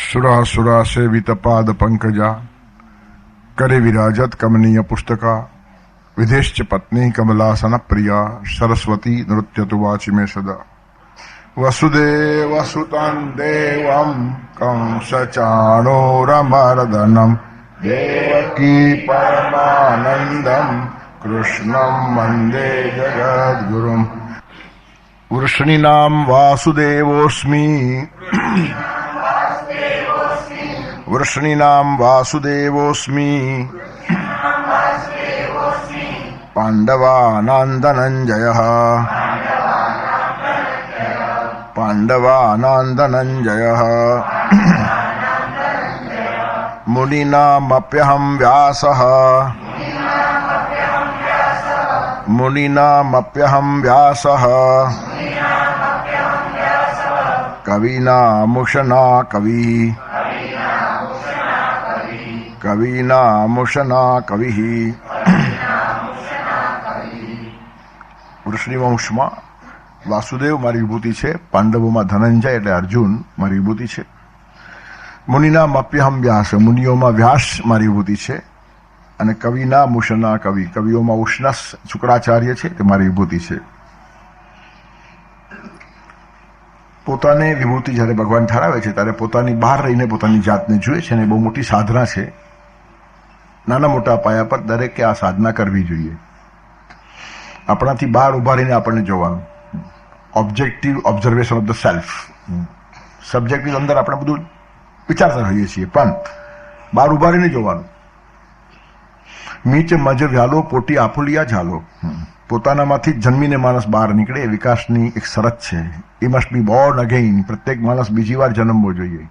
सुरासुरा सेवित पाद पंकजा करे विराजत कमनीय पुस्तका विधेश्च पत्नी कमलासन प्रिया सरस्वती नृत्यतु वाचि मे सदा वसुदेव सुतं देवं कंस चाणूरमर्दनं देवकी परमानन्दं कृष्णं वन्दे जगद्गुरुम् वृष्णीनां वासुदेवोऽस्मि वृष्णीनां वासुदेवोऽस्मि पाण्डवानां धनञ्जयः मुनीनामप्यहं व्यासः कवीनामुशना कविः વૃષ્ણિ વંશમાં વાસુદેવ મારી વિભૂતિ છે, પાંડવોમાં ધનંજય એટલે અર્જુન મારી વિભૂતિ છે. મુનિના મપ્યહમ વ્યાસ, મુનિઓમાં વ્યાસ મારી વિભૂતિ છે. અને કવિના મુશના કવિઓમાં ઉષ્ણસ શુક્રાચાર્ય છે તે મારી વિભૂતિ છે. પોતાને વિભૂતિ જ્યારે ભગવાન ઠરાવે છે ત્યારે પોતાની બહાર રહીને પોતાની જાતને જુએ છે અને બહુ મોટી સાધના છે. નાના મોટા પાયા પર દરેકે આ સાધના કરવી જોઈએ. આપણાથી બહાર ઉભા રહીને આપણને જોવાનું, objective observation of the self. Subjective અંદર આપણે બધું વિચારતા હોઈએ છીએ, પણ બહાર ઉભા રહીને જોવાનું. મીચ મજ વ્યાલો પોટી આફુલિયા ઝાલો. પોતાનામાંથી જન્મીને માણસ બહાર નીકળે એ વિકાસની એક શરત છે. એ મસ્ટ બી બોર્ન અગેઇન. પ્રત્યેક માણસ બીજી વાર જન્મવો જોઈએ.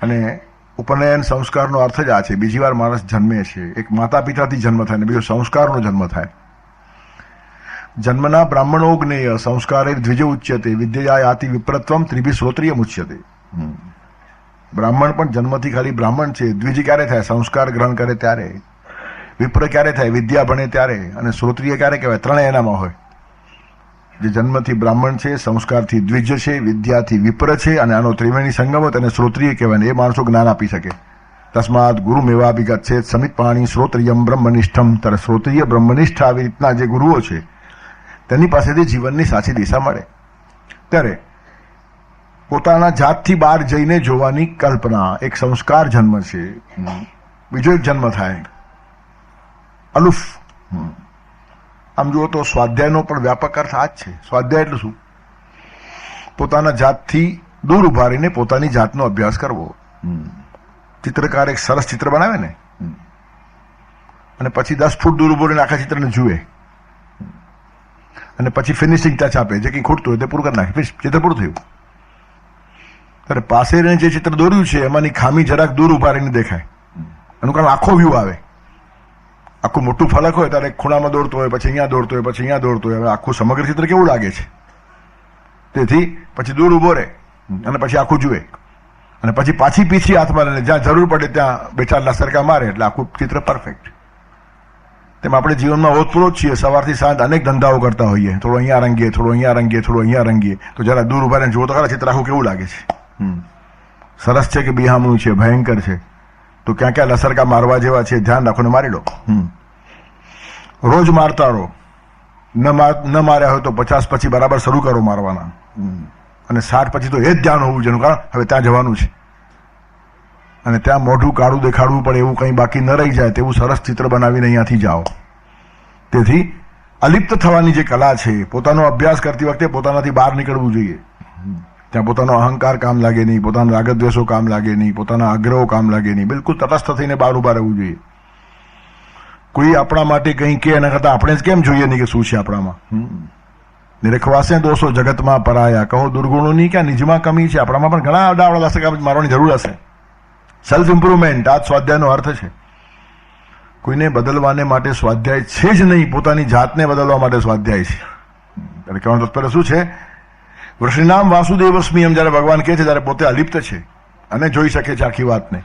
અને ઉપનયન સંસ્કારનો અર્થ જ આ છે, બીજી વાર માણસ જન્મે છે. એક માતા પિતાથી જન્મ થાય ને બીજો સંસ્કારનો જન્મ થાય. જન્મના બ્રાહ્મણો જ્ઞેય સંસ્કારે દ્વિજ ઉચ્યતે વિદ્યા યાતિ વિપ્રત્વમ ત્રિભિ શ્રોત્રિય મુચ્યતે. બ્રાહ્મણ પણ જન્મથી ખાલી બ્રાહ્મણ છે. દ્વિજ ક્યારે થાય? સંસ્કાર ગ્રહણ કરે ત્યારે. વિપ્ર ક્યારે થાય? વિદ્યા ભણે ત્યારે. અને શ્રોત્રિય ક્યારે કહેવાય? ત્રણેય એનામાં હોય. જે જન્મથી બ્રાહ્મણ છે, સંસ્કારથી દ્વિજ છે, વિદ્યાથી વિપ્ર છે અને આનો ત્રિવેણી સંગમ હોય તેને શ્રોત્રિય કહેવાય. એ માણસો જ્ઞાન આપી શકે. તસ્માત ગુરુમેવા વિગચ્છેત સમિત પાણી શ્રોત્રિયમ બ્રહ્મનિષ્ઠમ. ત્યારે શ્રોત્રિય બ્રહ્મનિષ્ઠ આવી રીતના જે ગુરુઓ છે તેની પાસેથી જીવનની સાચી દિશા મળે. ત્યારે પોતાના જાતથી બહાર જઈને જોવાની કલ્પના એક સંસ્કાર જન્મ છે. બીજો એક જન્મ થાય અલુફ. આમ જુઓ તો સ્વાધ્યાયનો પણ વ્યાપક અર્થ આ જ છે. સ્વાધ્યાય એટલે શું? પોતાના જાતથી દૂર ઉભા રહીને પોતાની જાતનો અભ્યાસ કરવો. ચિત્રકાર એક સરસ ચિત્ર બનાવે ને અને પછી 10 ફૂટ દૂર ઉભો રહીને આખા ચિત્રને જુએ અને પછી ફિનિશિંગ ટચ આપે. જે કંઈ ખૂટતું હોય તે પૂરું કરી નાખે. ચિત્ર પૂરું થયું. ત્યારે પાસે રહીને જે ચિત્ર દોર્યું છે એમાંની ખામી જરાક દૂર ઉભા રહીને દેખાય. એનું કારણ આખો વ્યૂ આવે. આખું મોટું ફલક હોય ત્યારે ખૂણામાં દોડતો હોય, પછી અહીંયા દોડતો હોય, પછી અહીંયા દોડતો હોય. હવે આખું સમગ્ર ચિત્ર કેવું લાગે છે? તેથી પછી દૂર ઉભો રહે અને પછી આખું જુએ અને પછી પાછી પીછી હાથમાં લઈને જ્યાં જરૂર પડે ત્યાં 2-4 લસરકા મારે એટલે આખું ચિત્ર પરફેક્ટ. તેમ આપણે જીવનમાં ઓતપ્રોત છીએ. સવારથી સાંજ અનેક ધંધાઓ કરતા હોઈએ. થોડો અહીંયા રંગીએ, થોડો અહીંયા રંગીએ, થોડો અહીંયા રંગીએ. તો જરા દૂર ઉભા રહીને જુઓ તો ખરા ચિત્ર આખું કેવું લાગે છે. સરસ છે કે બિહામણું છે, ભયંકર છે, તો ક્યાં ક્યાં લસરકા મારવા જેવા છે ધ્યાન રાખો ને મારી લો. રોજ મારતા રહો. ન માર્યા હોય તો 50 પછી બરાબર શરૂ કરો મારવાના. અને 60 પછી તો એ જ ધ્યાન હોવું જોઈએ. કારણ હવે ત્યાં જવાનું છે અને ત્યાં મોઢું કાળું દેખાડવું પડે એવું કંઈ બાકી ન રહી જાય તેવું સરસ ચિત્ર બનાવીને અહીંયાથી જાઓ. તેથી અલિપ્ત થવાની જે કલા છે, પોતાનો અભ્યાસ કરતી વખતે પોતાનાથી બહાર નીકળવું જોઈએ. ત્યાં પોતાનો અહંકાર કામ લાગે નહીં, પોતાના રાગદ્વેષો કામ લાગે નહીં, પોતાના આગ્રહો કામ લાગે નહીં. બિલકુલ તટસ્થ થઈને બહાર ઉભા રહેવું જોઈએ. કોઈ આપણા માટે કંઈ કે એના કરતાં આપણે જ કેમ જોઈએ નહીં કે શું છે આપણામાં. નિરખવાસે દોષો જગતમાં પરાયા કહો દુર્ગુણોની ક્યાં નિજમાં કમી છે. આપણામાં પણ ઘણા અડાવડા હશે કે મારવાની જરૂર હશે. સેલ્ફ ઇમ્પ્રુવમેન્ટ આ જ સ્વાધ્યાયનો અર્થ છે. કોઈને બદલવાને માટે સ્વાધ્યાય છે જ નહીં, પોતાની જાતને બદલવા માટે સ્વાધ્યાય છે. એટલે કહેવાનો તાત્પર્ય શું છે? વૃષ્ણિનામ વાસુદેવસ્મિ એમ જ્યારે ભગવાન કહે છે ત્યારે પોતે અલિપ્ત છે અને જોઈ શકે છે આખી વાતને.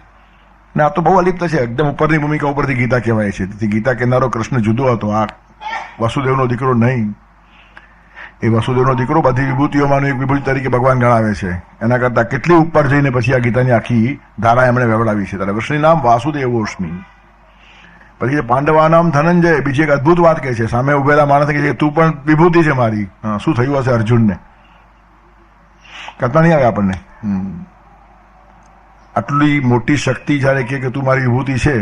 ને આ તો બહુ અલિપ્ત છે. એકદમ ઉપરની ભૂમિકા ઉપરથી ગીતા કહેવાય છે. તેથી ગીતા કહેનારો કૃષ્ણ જુદો હતો, આ વસુદેવનો દીકરો નહીં. એ વસુદેવનો દીકરો બધી વિભૂતિઓમાંનું એક વિભૂતિ તરીકે ભગવાન ગણાવે છે. એના કરતા કેટલી ઉપર જઈને પછી આ ગીતાની આખી ધારા એમણે વેવડાવી છે. ત્યારે વૃષ્ણિ નામ વાસુદેવોષ્મી. પછી પાંડવાનામ ધનંજય. બીજી એક અદભુત વાત કહે છે, સામે ઉભેલા માણસ કહે છે તું પણ વિભૂતિ છે મારી. શું થયું હશે અર્જુનને? કલ્પના નહીં આવે આપણને. આટલી મોટી શક્તિ જયારે કે તું મારી વિભૂતિ છે.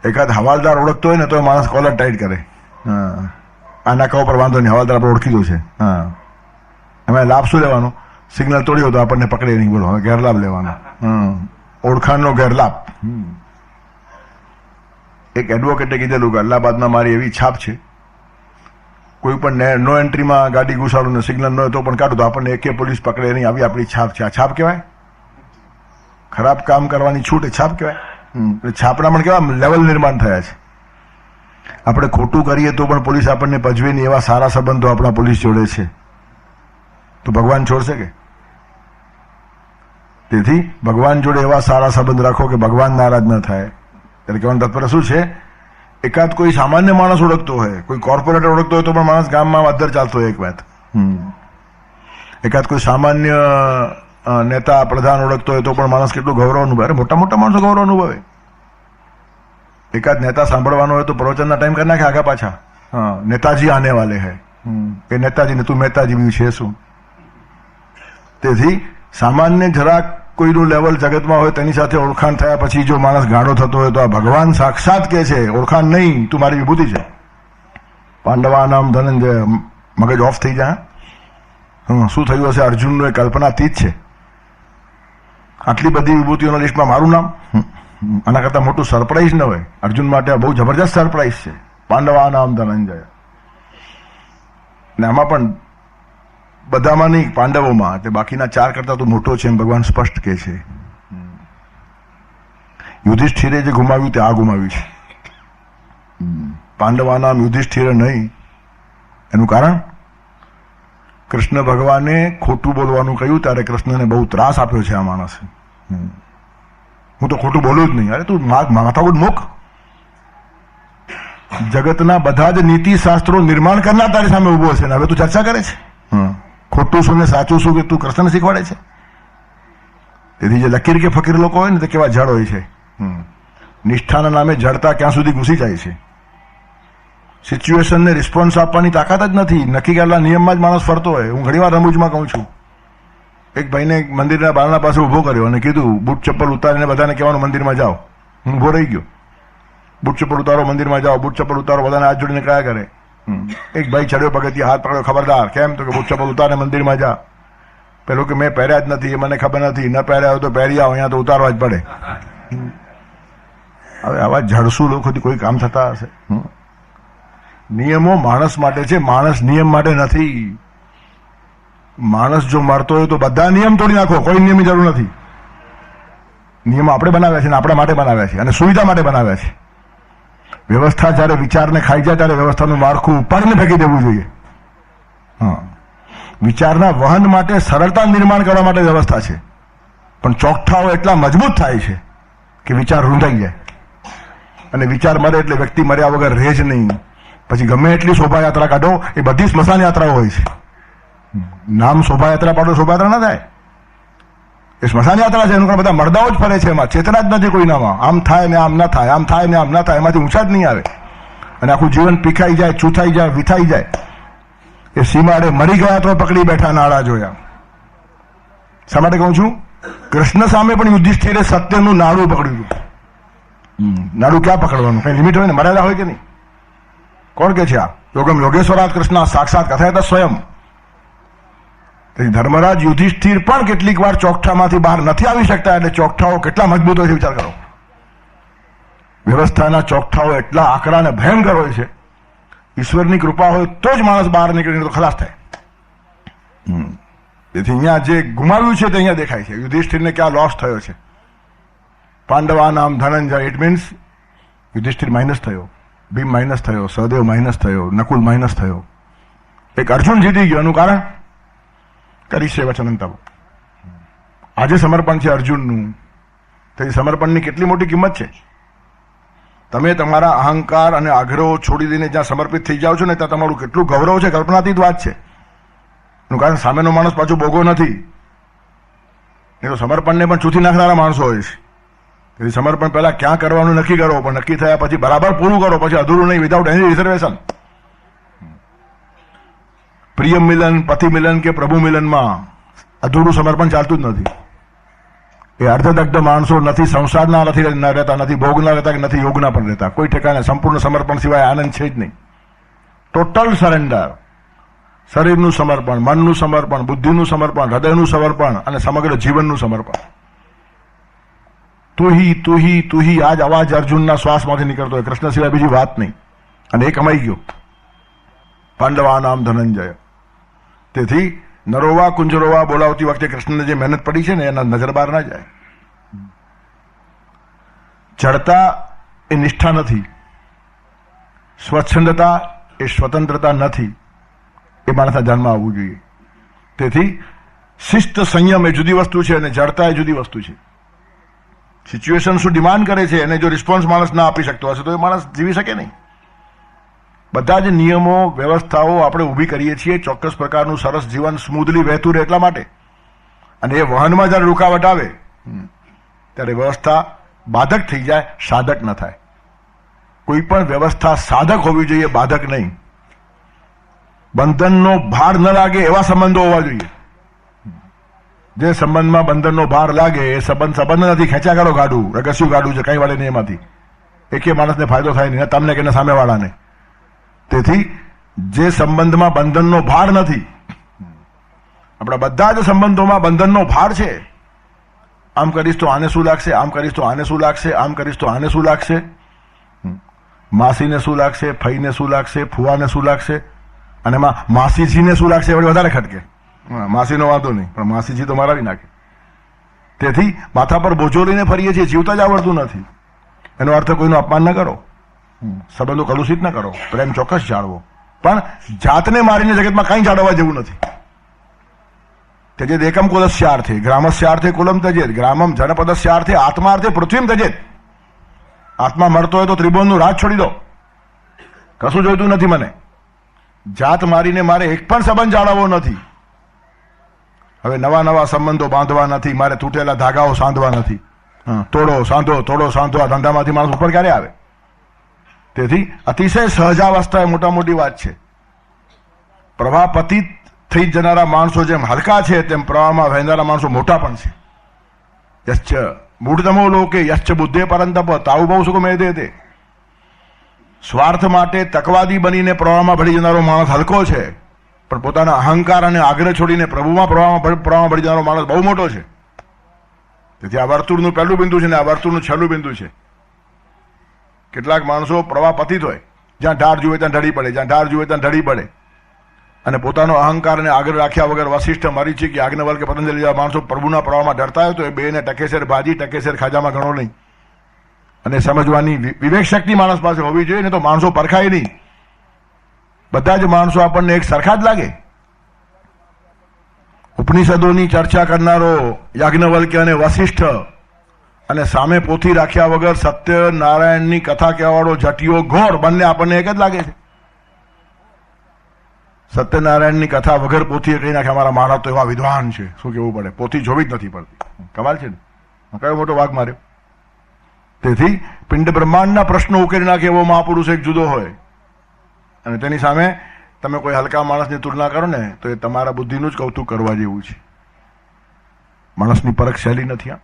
એકાદ હવાલદાર ઓળખતો હોય ને તો માણસ કોલર ટાઈટ કરે. આ નાકા ઉપર વાંધો નહીં, હવાલદાર આપણે ઓળખી દો છે. એમાં લાભ શું લેવાનો? સિગ્નલ તોડ્યો તો આપણને પકડે નહીં. બોલો, હવે ગેરલાભ લેવાનો. ઓળખાણનો ગેરલાભ. એક એડવોકેટે કીધેલું કે અલ્હાબાદમાં મારી એવી છાપ છે, કોઈ પણ નો એન્ટ્રીમાં ગાડી ઘુસાડું ને સિગ્નલ ન હોય તો પણ કાઢું તો આપણને એકે પોલીસ પકડે નહીં. આવી આપણી છાપ છે. આ છાપ કહેવાય? ખરાબ કામ કરવાની છૂટ એ છાપ કહેવાય. છાપના પણ કેવા લેવલ નિર્માણ થયા છે. આપણે ખોટું કરીએ તો પણ પોલીસ આપણને પજવે નહીં. એવા સારા સંબંધો આપણા પોલીસ જોડે છે. તો ભગવાન છોડશે કે? તેથી ભગવાન જોડે એવા સારા સંબંધ રાખો કે ભગવાન નારાજ ન થાય. એટલે કહેવાનું તાત્પર્ય શું છે? એકાદ કોઈ સામાન્ય માણસ ઓળખતો હોય, કોઈ કોર્પોરેટર ઓળખતો હોય તો પણ માણસ ગામમાં અદ્ધર ચાલતો હોય એક વાત. એકાદ કોઈ સામાન્ય નેતા પ્રધાન ઓળખતો હોય તો પણ માણસ કેટલું ગૌરવ અનુભવે. મોટા મોટા માણસો ગૌરવ અનુભવે. એકાદ નેતા સાંભળવાનો હોય તો પ્રવચનના ટાઈમ કરી નાખે આગા પાછા. નેતાજી આને વાલે હૈ, એ નેતાજી ને તું મહેતાજી બી છે શું? તેથી સામાન્ય જરાક કોઈનું લેવલ જગતમાં હોય તેની સાથે ઓળખાણ થયા પછી જો માણસ ગાળો થતો હોય તો આ ભગવાન સાક્ષાત કે છે ઓળખાણ નહીં, તું મારી વિભૂતિ છે. પાંડવાનામ ધનંજય. મગજ ઓફ થઈ જાય. શું થયું હશે અર્જુનનું? એ કલ્પનાતીત છે. આટલી બધી વિભૂતિઓના લિસ્ટમાં મારું નામ. આના કરતા મોટું સરપ્રાઈઝ ન હોય. અર્જુન માટે બહુ જબરજસ્ત સરપ્રાઈઝ છે. પાંડવાનામ ધનંજય. ને આમાં પણ બધામાં નહીં, પાંડવોમાં. એટલે બાકીના 4 કરતા તો મોટો છે એમ ભગવાન સ્પષ્ટ કહે છે. યુધિષ્ઠિરે જે ગુમાવ્યું તે આ ગુમાવ્યું છે. પાંડવાનામ યુધિષ્ઠિરે નહીં. એનું કારણ કૃષ્ણ ભગવાને ખોટું બોલવાનું કહ્યું ત્યારે કૃષ્ણને બહુ ત્રાસ આપ્યો છે આ માણસે. હું તો ખોટું બોલું જ નહીં. અરે તું માથાકૂટ મૂક. જગતના બધા જ નીતિ શાસ્ત્રો નિર્માણ કરનાર તારી સામે ઉભો છે ને હવે તું ચર્ચા કરે છે. ખોટું શું ને સાચું શું કે તું કૃષ્ણને શીખવાડે છે. તેથી જે લકીર કે ફકીર લોકો હોય ને તે કેવા જડ હોય છે. નિષ્ઠાના નામે જડતા ક્યાં સુધી ઘૂસી જાય છે. સિચ્યુએશનને રિસ્પોન્સ આપવાની તાકાત જ નથી. નક્કી કરેલા નિયમમાં જ માણસ ફરતો હોય. હું ઘણીવાર રમૂજમાં કહું છું. એક ભાઈને મંદિરના બારણા પાસે ઉભો કર્યો અને કીધું બૂટ ચપ્પલ ઉતારીને બધાને કહેવાનું મંદિરમાં જાઓ. હું ઉભો રહી ગયો. બૂટ ચપ્પલ ઉતારો, મંદિરમાં જાઓ. બૂટ ચપ્પલ ઉતારો, બધાને હાથ જોડીને કયા કરે. એક ભાઈ ચડ્યો પગથિયે, હાથ પકડ્યો, ખબરદાર. કેમ? તો કે બૂટ ચપ્પલ ઉતારે મંદિરમાં જા. પેલો કે મેં પહેર્યા જ નથી, એ મને ખબર નથી. ન પહેર્યા હોય તો પહેરી આવો, અહીંયા તો ઉતારવા જ પડે. હવે આવા જડસુ લોકોથી કોઈ કામ થતા હશે? નિયમો માણસ માટે છે, માણસ નિયમ માટે નથી. માણસ જો મરતો હોય તો બધા નિયમ તોડી નાખો, કોઈ નિયમની જરૂર નથી. નિયમો આપણે બનાવ્યા છે ને આપણા માટે બનાવ્યા છે અને સુવિધા માટે બનાવ્યા છે. વ્યવસ્થા જયારે વિચારને ખાઈ જાય ત્યારે વ્યવસ્થાનું માળખું ઉપાડીને ફેંકી દેવું જોઈએ. વિચારના વહન માટે સરળતા નિર્માણ કરવા માટે વ્યવસ્થા છે, પણ ચોકઠાઓ એટલા મજબૂત થાય છે કે વિચાર રૂંધાઈ જાય. અને વિચાર મરે એટલે વ્યક્તિ મર્યા વગર રહે જ નહીં. પછી ગમે એટલી શોભાયાત્રા કાઢો, એ બધી સ્મશાન યાત્રાઓ હોય છે. નામ શોભાયાત્રા પાડો, શોભાયાત્રા ના થાય. એ સ્મશાન યાત્રા છે. એનું બધા મરદાઓ જ ફરે છે. એમાં ચેતના જ નથી કોઈનામાં. આમ થાય ને આમ ના થાય, આમ થાય ને આમ ના થાય. એમાંથી ઊંચા જ નહીં આવે અને આખું જીવન પીખાઈ જાય, ચૂથાઈ જાય, વિથાઈ જાય. એ સીમાડે મરી ગયા તો પકડી બેઠા નાળા જોયા. શા માટે કહું છું? કૃષ્ણ સામે પણ યુધિષ્ઠિરે સત્યનું નાડું પકડ્યું હતું. નાડું ક્યાં પકડવાનું? કઈ લિમિટ હોય ને? મર્યાદા હોય કે નહીં? કોણ કે છે આ? યોગમ યોગેશ્વરાત કૃષ્ણ સાક્ષાત કથાયતા સ્વયં. ધર્મરાજ યુધિષ્ઠિર પણ કેટલીક વાર ચોકઠામાંથી બહાર નથી આવી શકતા. એટલે ચોકઠાઓ કેટલા મજબૂત હોય છે વિચાર કરો. વ્યવસ્થાના ચોકઠાઓ એટલા આકરા અને ભયંકર હોય છે. ઈશ્વરની કૃપા હોય તો જ માણસ બહાર નીકળીને તો ખલાસ થાય. તેથી અહીંયા જે ગુમાવ્યું છે તે અહીંયા દેખાય છે. યુધિષ્ઠિરને ક્યાં લોસ થયો છે? પાંડવા નામ Dhananjay. It means Yudhishthir minus થયો, ભીમ માઇનસ થયો, સહદેવ માઇનસ થયો, નકુલ માઇનસ થયો. એક અર્જુન જીતી ગયો. એનું કારણ કરી છે વચન તપ. આજે સમર્પણ છે અર્જુનનું. તેથી સમર્પણની કેટલી મોટી કિંમત છે. તમે તમારા અહંકાર અને આગ્રહો છોડી દઈને જ્યાં સમર્પિત થઈ જાઓ છો ને ત્યાં તમારું કેટલું ગૌરવ છે, કલ્પનાતીત વાત છે. એનું કારણ સામેનો માણસ પાછો ભોગો નથી. એ તો સમર્પણને પણ ચૂથી નાખનારા માણસો હોય છે. તેથી સમર્પણ પહેલા ક્યાં કરવાનું નક્કી કરો, પણ નક્કી થયા પછી બરાબર પૂરું કરો, પછી અધૂરું નહીં, વિધાઉટ એની રિઝર્વેશન. પ્રિય મિલન, પતિ મિલન કે પ્રભુ મિલનમાં અધૂરું સમર્પણ ચાલતું જ નથી. એ અર્ધદગ્ધ માણસો નથી, સંસારના નથી રહેતા, નથી ભોગના રહેતા, કે નથી યોગના પણ રહેતા. કોઈ ઠેકાણે સંપૂર્ણ સમર્પણ સિવાય આનંદ છે જ નહીં. ટોટલ સરેન્ડર, શરીરનું સમર્પણ, મનનું સમર્પણ, બુદ્ધિનું સમર્પણ, હૃદયનું સમર્પણ અને સમગ્ર જીવનનું સમર્પણ. તું હી આજ અવાજ અર્જુનના શ્વાસમાંથી નીકળતો હોય, કૃષ્ણ સિવાય બીજી વાત નહીં. અને એ કમાઈ ગયો, પાંડવા નામ ધનંજય. તેથી નરોવા કુંજરોવા બોલાવતી વખતે કૃષ્ણને જે મહેનત પડી છે ને એના નજર બહાર ના જાય. જડતા એ નિષ્ઠા નથી, સ્વચ્છંદતા એ સ્વતંત્રતા નથી. એ માણસના ધ્યાનમાં આવવું જોઈએ. તેથી શિસ્ત, સંયમ એ જુદી વસ્તુ છે અને જડતા એ જુદી વસ્તુ છે. સિચ્યુએશન શું ડિમાન્ડ કરે છે અને જો રિસ્પોન્સ માણસ ના આપી શકતો હશે તો એ માણસ જીવી શકે નહીં. બધા જ નિયમો, વ્યવસ્થાઓ આપણે ઊભી કરીએ છીએ ચોક્કસ પ્રકારનું સરસ જીવન સ્મૂધલી વહેતું રહે એટલા માટે. અને એ વહનમાં જ્યારે રૂકાવટ આવે ત્યારે વ્યવસ્થા બાધક થઈ જાય, સાધક ન થાય. કોઈ પણ વ્યવસ્થા સાધક હોવી જોઈએ, બાધક નહીં. બંધનનો ભાર ન લાગે એવા સંબંધો હોવા જોઈએ. જે સંબંધમાં બંધનનો ભાર લાગે એ સંબંધ નથી. ખેંચા કાઢો ગાડું, રગસ્યું ગાડું છે, કઈ વાળે નહીં એમાંથી. એકે માણસને ફાયદો થાય નહીં, તમને કે સામેવાળાને. તેથી જે સંબંધમાં બંધનનો ભાર નથી, આપણા બધા જ સંબંધોમાં બંધનનો ભાર છે. આમ કરીશ તો આને શું લાગશે, આમ કરીશ તો આને શું લાગશે, આમ કરીશ તો આને શું લાગશે, માસીને શું લાગશે, ફઈને શું લાગશે, ફુવાને શું લાગશે, અને એમાં માસીજીને શું લાગશે એ વધારે ખટકે. માસીનો વાંધો નહીં, પણ માસીજી તો મારાવી નાખે. તેથી માથા પર બોજો લઈને ફરીએ છીએ, જીવતા જ આવડતું નથી. એનો અર્થ કોઈનું અપમાન ન કરો, સંબંધો કલુષિત ન કરો, પ્રેમ ચોક્કસ જાળવો, પણ જાતને મારીને જગતમાં કંઈ જાળવવા જેવું નથી. त्यजेद एकम कुलस्यार्थे ग्रामस्यार्थे कुलम त्यजेद ग्रामम जनपदस्यार्थे आत्मार्थे पृथ्वीम त्यजेद. આત્મા મરતો હોય તો ત્રિભુવનનું રાજ છોડી દો, કશું જોઈતું નથી મને. જાત મારીને મારે એક પણ સંબંધ જાળવવો નથી. હવે નવા નવા સંબંધો બાંધવા નથી, મારે તૂટેલા ધાગાઓ સાંધવા નથી. તોડો સાંધો, તોડો સાંધો, આ ધંધામાંથી માણસ ઉપર ક્યારે આવે? તેથી અતિશય સહજાવસ્થા એ મોટા મોટી વાત છે. પ્રવાહ પતિત થઈ જનારા માણસો જેમ હલકા છે તેમ પ્રવાહમાં વહેનારા માણસો મોટા પણ છે. યશ્ચ મૂઢતમો લોકે યશ્ચ બુદ્ધે પરંતપ તાઉ બહુ સુખ મેં દે. સ્વાર્થ માટે તકવાદી બનીને પ્રવાહમાં ભળી જનારો માણસ હલકો છે, પણ પોતાના અહંકાર અને આગ્રહ છોડીને પ્રવાહમાં ભળી જનારો માણસ બહુ મોટો છે. તેથી આ વર્તુળનું પહેલું બિંદુ છે ને આ વર્તુળનું છેલ્લું બિંદુ છે. કેટલાક માણસો પ્રવાહ પતિત હોય, જ્યાં ઢાર જુએ ત્યાં ઢળી પડે, જ્યાં ઢાર જુએ ત્યાં ઢળી પડે, અને પોતાનો અહંકાર અને આગ્રહ રાખ્યા વગર વશિષ્ઠ, મરીચી કે યાજ્ઞવલ્ક્ય કે પતંજલિ જેવા માણસો પ્રભુના પ્રવાહમાં ડરતા હોય તો એ બેને ટકેસર ભાજી, ટકેસર ખાજામાં ગણો નહીં. અને સમજવાની વિવેક શક્તિ માણસ પાસે હોવી જોઈએ, ને તો માણસો પરખાય નહીં. બધા જ માણસો આપણને એક સરખા જ લાગે. ઉપનિષદોની ચર્ચા કરનારો યાજ્ઞવલ્ક્ય અને વશિષ્ઠ અને સામે પોથી રાખ્યા વગર સત્યનારાયણની કથા કહેવાવાળો જટિયો ઘોર બંને આપણને એક જ લાગે છે. સત્યનારાયણની કથા વગર પોથી કહી નાખે અમારા મહારાજ તો એવા વિદ્વાન છે, શું કેવું પડે, પોથી જોવી જ નથી પડતી. કમાલ છે ને, કયો મોટો વાઘ માર્યો. તેથી પિંડ બ્રહ્માંડના પ્રશ્નો ઉકેલી નાખે એવો મહાપુરુષ એક જુદો હોય, અને તેની સામે તમે કોઈ હલકા માણસની તુલના કરો ને તો એ તમારા બુદ્ધિનું જ કૌતુક કરવા જેવું છે. માણસની પરખ શૈલી નથી. આ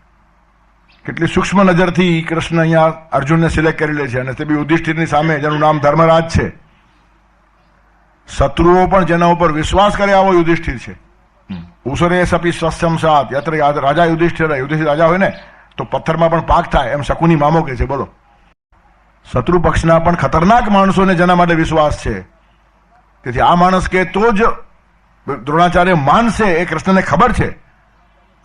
કેટલી સૂક્ષ્મ નજરથી કૃષ્ણ અહીંયા અર્જુનને સિલેક્ટ કરી લે છે, અને તે બી યુધિષ્ઠિરની સામે જેનું નામ ધર્મરાજ છે. શત્રુઓ પણ જેના ઉપર વિશ્વાસ કરે આવો યુધિષ્ઠિર છે. ઉસરે સપી સ્વસ્યમ સાત યત્ર રાજા યુધિષ્ઠિર રાજા હોય ને તો પથ્થરમાં પણ પાક થાય, એમ શકુની મામો કે છે. બોલો, શત્રુ પક્ષના પણ ખતરનાક માણસોને જેના માટે વિશ્વાસ છે. તેથી આ માણસ કે તો જ દ્રોણાચાર્ય માનશે એ કૃષ્ણને ખબર છે,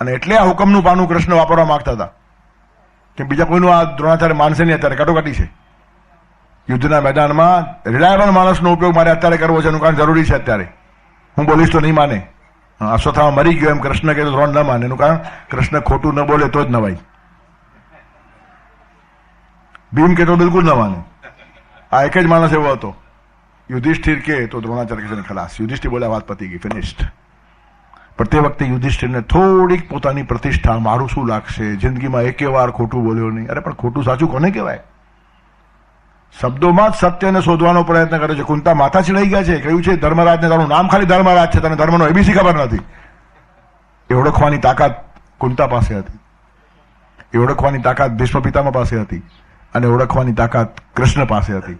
અને એટલે આ હુકમનું પાનું કૃષ્ણ વાપરવા માંગતા હતા કે બીજા કોઈનું આ દ્રોણાચાર્ય માનશે નહીં. અત્યારે કટોકટી છે યુદ્ધના મેદાનમાં. રિલાયબલ માણસનો ઉપયોગ મારે અત્યારે કરવો છે, એનું કારણ જરૂરી છે. અત્યારે હું બોલીશ તો નહીં માને. અશ્વત્થામા મરી ગયો એમ કૃષ્ણ કહે તો દ્રોણ ન માને, એનું કારણ કૃષ્ણ ખોટું ન બોલે તો જ નવાય. ભીમ કે તો બિલકુલ ન માને. આ એક જ માણસ એવો હતો. યુધિષ્ઠિર કે તો દ્રોણાચાર્ય કે ખલાસ. યુધિષ્ઠિર બોલ્યા વાત પતી ગઈ, ફિનિશ્ડ. પણ તે વખતે યુધિષ્ઠિરને થોડીક પોતાની પ્રતિષ્ઠા, મારું શું લાગશે, જિંદગીમાં એકે વાર ખોટું બોલ્યો નહીં. અરે પણ ખોટું સાચું કોને કહેવાય? શબ્દોમાં જ સત્યને શોધવાનો પ્રયત્ન કરે છે. કુંતા માથા ચડાઈ ગયા છે. કહ્યું છે ધર્મરાજને તારું નામ ખાલી ધર્મરાજ છે, તને ધર્મનો એબીસી ખબર નથી. એ ઓળખવાની તાકાત કુંતા પાસે હતી, એ ઓળખવાની તાકાત ભીષ્મ પિતામહ પાસે હતી, અને ઓળખવાની તાકાત કૃષ્ણ પાસે હતી.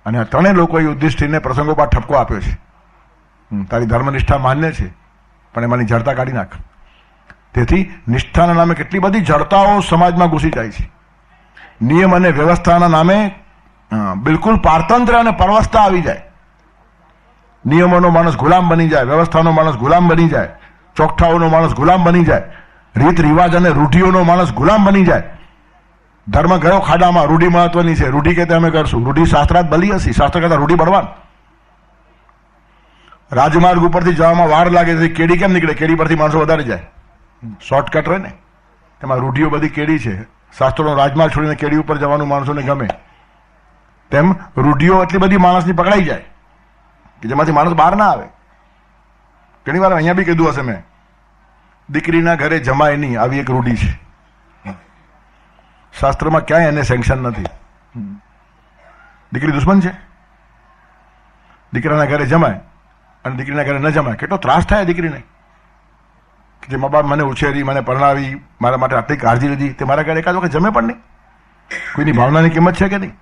અને આ ત્રણેય લોકોએ યુધિષ્ઠિરને પ્રસંગોપાત ઠપકો આપ્યો છે. તારી ધર્મનિષ્ઠા માન્ય છે, પણ એમાંની જડતા કાઢી નાખ. તેથી નિષ્ઠાના નામે કેટલી બધી જડતાઓ સમાજમાં ઘૂસી જાય છે. નિયમ અને વ્યવસ્થાના નામે બિલકુલ પારતંત્ર અને પરવસતા આવી જાય. નિયમોનો માણસ ગુલામ બની જાય, વ્યવસ્થાનો માણસ ગુલામ બની જાય, ચોકઠાઓનો માણસ ગુલામ બની જાય, રીત રિવાજ અને રૂઢિઓનો માણસ ગુલામ બની જાય. ધર્મ ગયો ખાડામાં. રૂઢિ મહત્વની છે. રૂઢિ કે અમે કરશું. રૂઢિ શાસ્ત્રાત બલી હશે, શાસ્ત્ર કરતા રૂઢિ બળવાન. રાજમાર્ગ ઉપરથી જવામાં વાર લાગે છે, કેડી કેમ નીકળે? કેડી પરથી માણસો વધારે જાય. શોર્ટકટ રહે ને. એમાં રૂઢિઓ બધી કેડી છે. શાસ્ત્રોનો રાજમાર્ગ છોડીને કેડી ઉપર જવાનું માણસોને ગમે. તેમ રૂઢિઓ એટલી બધી માણસની પકડાઈ જાય કે જેમાંથી માણસ બહાર ના આવે. ઘણી વાર અહીંયા બી કીધું હશે મેં, દીકરીના ઘરે જમાય નહીં, આવી એક રૂઢિ છે. શાસ્ત્રમાં ક્યાંય એને સેન્કશન નથી. દીકરી દુશ્મન છે. દીકરાના ઘરે જમાય અને દીકરીના ઘરે ન જમાય. કેટલો ત્રાસ થાય દીકરીને કે જે મા બાપ મને ઉછેરી, મને પરણાવી, મારા માટે આટલી કાળજી લીધી, તે મારા ઘરે એકાદ વખત જમે પણ નહીં. કોઈની ભાવનાની કિંમત છે કે નહીં?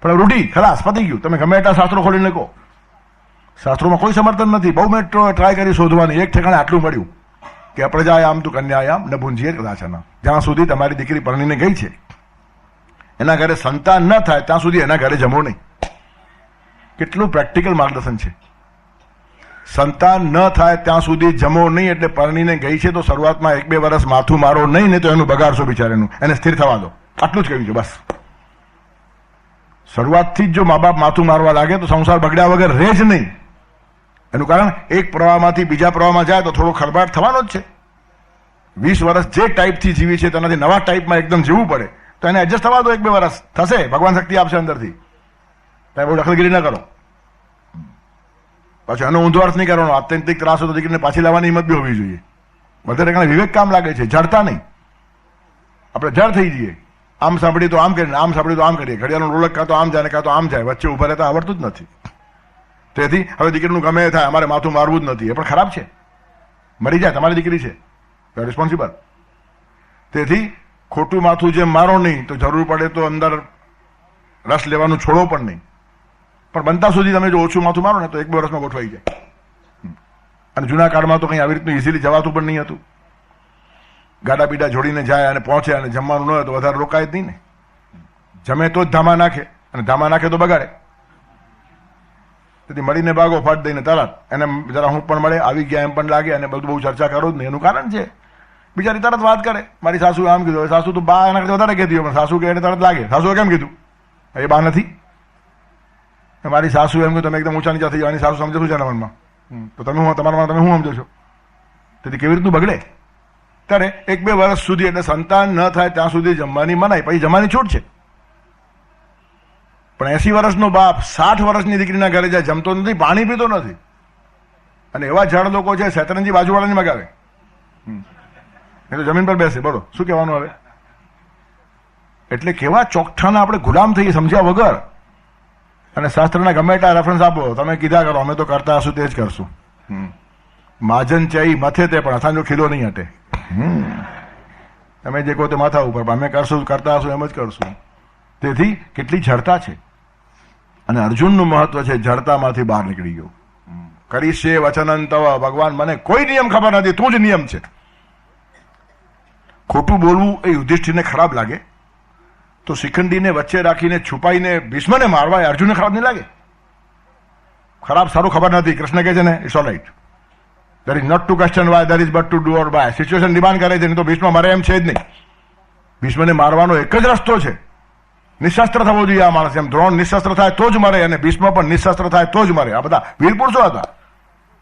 પણ રૂઢિ ખલાસ, પતી ગયું. તમે ગમે એટલા શાસ્ત્રો ખોલીને કહો, શાસ્ત્રોમાં કોઈ સમર્થન નથી. બહુ મેં ટ્રાય કરી શોધવાની, એક ઠેકાણે આટલું મળ્યું કે અપ્રજાયામ તું કન્યાયામ ન ભૂંજીએ કદાચના. જ્યાં સુધી તમારી દીકરી પરણીને ગઈ છે, એના ઘરે સંતાન ન થાય ત્યાં સુધી એના ઘરે જમો નહીં. કેટલું પ્રેક્ટિકલ માર્ગદર્શન છે. સંતાન ન થાય ત્યાં સુધી જમો નહીં. એટલે પરણીને ગઈ છે તો શરૂઆતમાં 1-2 વર્ષ માથું મારો નહીં, ને તો એનું બગાડશો બિચારાનું. એને સ્થિર થવા દો. આટલું જ કહ્યું છે બસ. શરૂઆતથી જ જો મા બાપ માથું મારવા લાગે તો સંસાર બગડ્યા વગર રહે જ નહીં. એનું કારણ એક પ્રવાહમાંથી બીજા પ્રવાહમાં જાય તો થોડો ખરબાટ થવાનો જ છે. 20 વર્ષ જે ટાઈપથી જીવી છે તેનાથી નવા ટાઈપમાં એકદમ જીવવું પડે તો એને એડજસ્ટ થવા દો. 1-2 વર્ષ થશે, ભગવાન શક્તિ આપશે અંદરથી. તમે બહુ દખલગીરી ન કરો. પાછું એનો ઊંધો અર્થ નહીં કરવાનો. આત્યંતિક ત્રાસ હોય તો દીકરીને પાછી લાવવાની હિંમત બી હોવી જોઈએ. વધારે કારણે વિવેક કામ લાગે છે, જડતા નહીં. આપણે જડ થઈ જઈએ. આમ સાંભળીએ તો આમ કરીને, આમ સાંભળીએ તો આમ કરીએ. ઘડિયાળનો રોલક કાં તો આમ જાય ને કાં તો આમ જાય. વચ્ચે ઉભા રહેતા આવડતું જ નથી. તેથી હવે દીકરીનું ગમે એ થાય, અમારે માથું મારવું જ નથી. એ પણ ખરાબ છે. મરી જાય, તમારી દીકરી છે, રિસ્પોન્સિબલ. તેથી ખોટું માથું જેમ મારો નહીં, તો જરૂર પડે તો અંદર રસ લેવાનું છોડો પણ નહીં. પણ બનતા સુધી તમે જો ઓછું માથું મારો ને તો 1-2 વર્ષમાં ગોઠવાઈ જાય. અને જૂના કાળમાં તો કંઈ આવી રીતનું ઇઝીલી જવાતું પણ નહીં હતું. ગાડા પીડા જોડીને જાય અને પહોંચે, અને જમવાનું ન હોય તો વધારે રોકાય જ નહીં ને. જમે તો જ ધામા નાખે, અને ધામા નાખે તો બગાડે. તેથી મળીને ભાગો, ફટ દઈને તરત. એને જરા હું પણ મળે, આવી ગયા એમ પણ લાગે, અને બધું બહુ ચર્ચા કરો જ નહીં. એનું કારણ છે બિચારી તરત વાત કરે, મારી સાસુ આમ કીધું. સાસુ તો બા એના કરતા વધારે કહેતી હોય, પણ સાસુ કહે તરત લાગે. સાસુએ કેમ કીધું? એ બા નથી. મારી સાસુ એમ કે તમે એકદમ ઊંચા નીચા થઈ જવાની. સાસુ સમજો છો એના મનમાં, તો તમે હું તમારા મનમાં તમે શું સમજો છો? તેથી કેવી રીતનું બગડે? ત્યારે 1-2 વર્ષ સુધી, એટલે સંતાન ન થાય ત્યાં સુધી જમવાની મનાય, પછી જમવાની છૂટ છે. પણ 80 વર્ષનો બાપ 60 વર્ષની દીકરીના ઘરે જાય, જમતો નથી, પાણી પીતો નથી. અને એવા જડ લોકો છે, શેતરંજી બાજુવાળાની મગાવે, એ તો જમીન પર બેસે. બોલો શું કહેવાનું હવે? એટલે કેવા ચોકઠાના આપણે ગુલામ થઈએ સમજ્યા વગર. અને શાસ્ત્રના ગમે એટલા રેફરન્સ આપો, તમે કીધા કરો, અમે તો કરતા હશું તે જ કરશું. માજન ચાઈ મથે તે પણ અસાંજો ખીલો નહીં હટે. તમે જે કહો તે માથા ઉપર, અમે કરશું, કરતા હશું એમ જ કરશું. તેથી કેટલી જડતા છે. અને અર્જુનનું મહત્વ છે જડતામાંથી બહાર નીકળી ગયો. કરીશે વચનન તવ, ભગવાન મને કોઈ નિયમ ખબર નથી, તું જ નિયમ છે. ખોટું બોલવું એ યુધિષ્ઠિરને ખરાબ લાગે, તો શિખંડીને વચ્ચે રાખીને છુપાઈને ભીષ્મને મારવા એ અર્જુનને ખરાબ નહીં લાગે? ખરાબ સારું ખબર નથી. કૃષ્ણ કહે છે ને, it's all right. There is not to question why, there is but to do or by. Situation demand કરે છે, તો ભીષ્મ મરે એમ છે જ નહીં. ભીષ્મને મારવાનો એક જ રસ્તો છે, નિશસ્ત્ર થવો જોઈએ આ માણસ. એમ દ્રોણ નિશસ્ત્ર થાય તો જ મરે, અને ભીષ્મ પણ નિશસ્ત્ર થાય તો જ મરે. આ બધા વીર પુરુષો હતા.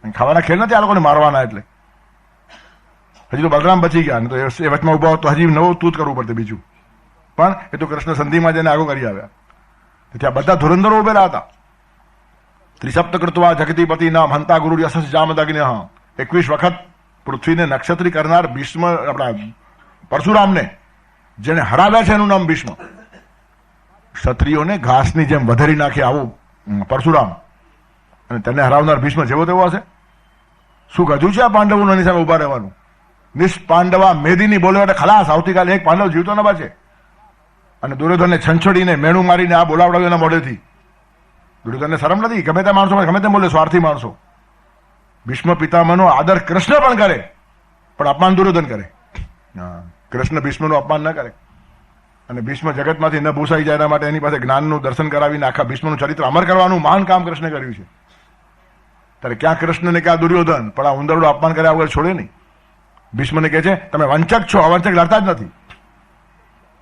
ખાવાના ખેલ નથી આ લોકોને મારવાના. એટલે હજી તો બલરામ બચી ગયા, ને તો એ વચમાં ઉભા હોત તો હજી નવું તૂત કરવું પડતું બીજું. પણ એ તો કૃષ્ણ સંધિમાં જઈને આગો કરી આવ્યા. તેથી આ બધા ધુરંધરો ઉભેલા હતા. ત્રિસપ્ત કૃત્વા જગતિપતિ નામ હંતા ગુરુ યશસ જામદગ્નિ. 21 વખત પૃથ્વીને નક્ષત્રી કરનાર ભીષ્મ, આપણા પરશુરામને જેને હરાવ્યા છે એનું નામ ભીષ્મ. ક્ષત્રિયોને ઘાસની જેમ વધેરી નાખે આવો પરશુરામ, અને તેને હરાવનાર ભીષ્મ જેવો તેવો હશે? શું ગજુ છે આ પાંડવોનું એની સામે ઉભા રહેવાનું? નિષ્પાંડવા મેદીની બોલે એટલે ખલાસ. આવતીકાલે એક પાંડવ જીવતો ન બચે. અને દુર્યોધનને છંછોડીને મેણું મારીને આ બોલાવડાવ્યું એના મોઢેથી. દુર્યોધનને શરમ નથી? ગમે તે માણસો ગમે તેમ બોલે, સ્વાર્થી માણસો. ભીષ્મ પિતામહનો આદર કૃષ્ણ પણ કરે, પણ અપમાન દુર્યોધન કરે. કૃષ્ણ ભીષ્મનું અપમાન ન કરે. અને ભીષ્મ જગતમાંથી ન ભૂસાઈ જાય એના માટે એની પાસે જ્ઞાનનું દર્શન કરાવીને આખા ભીષ્મનું ચરિત્ર અમર કરવાનું મહાન કામ કૃષ્ણે કર્યું છે. ત્યારે ક્યાં કૃષ્ણ ને ક્યાં દુર્યોધન, પણ આ ઉંદરડો અપમાન કર્યા વગર છોડે નહીં. ભીષ્મને કહે છે તમે વંચક છો, અવંચક લડતા જ નથી.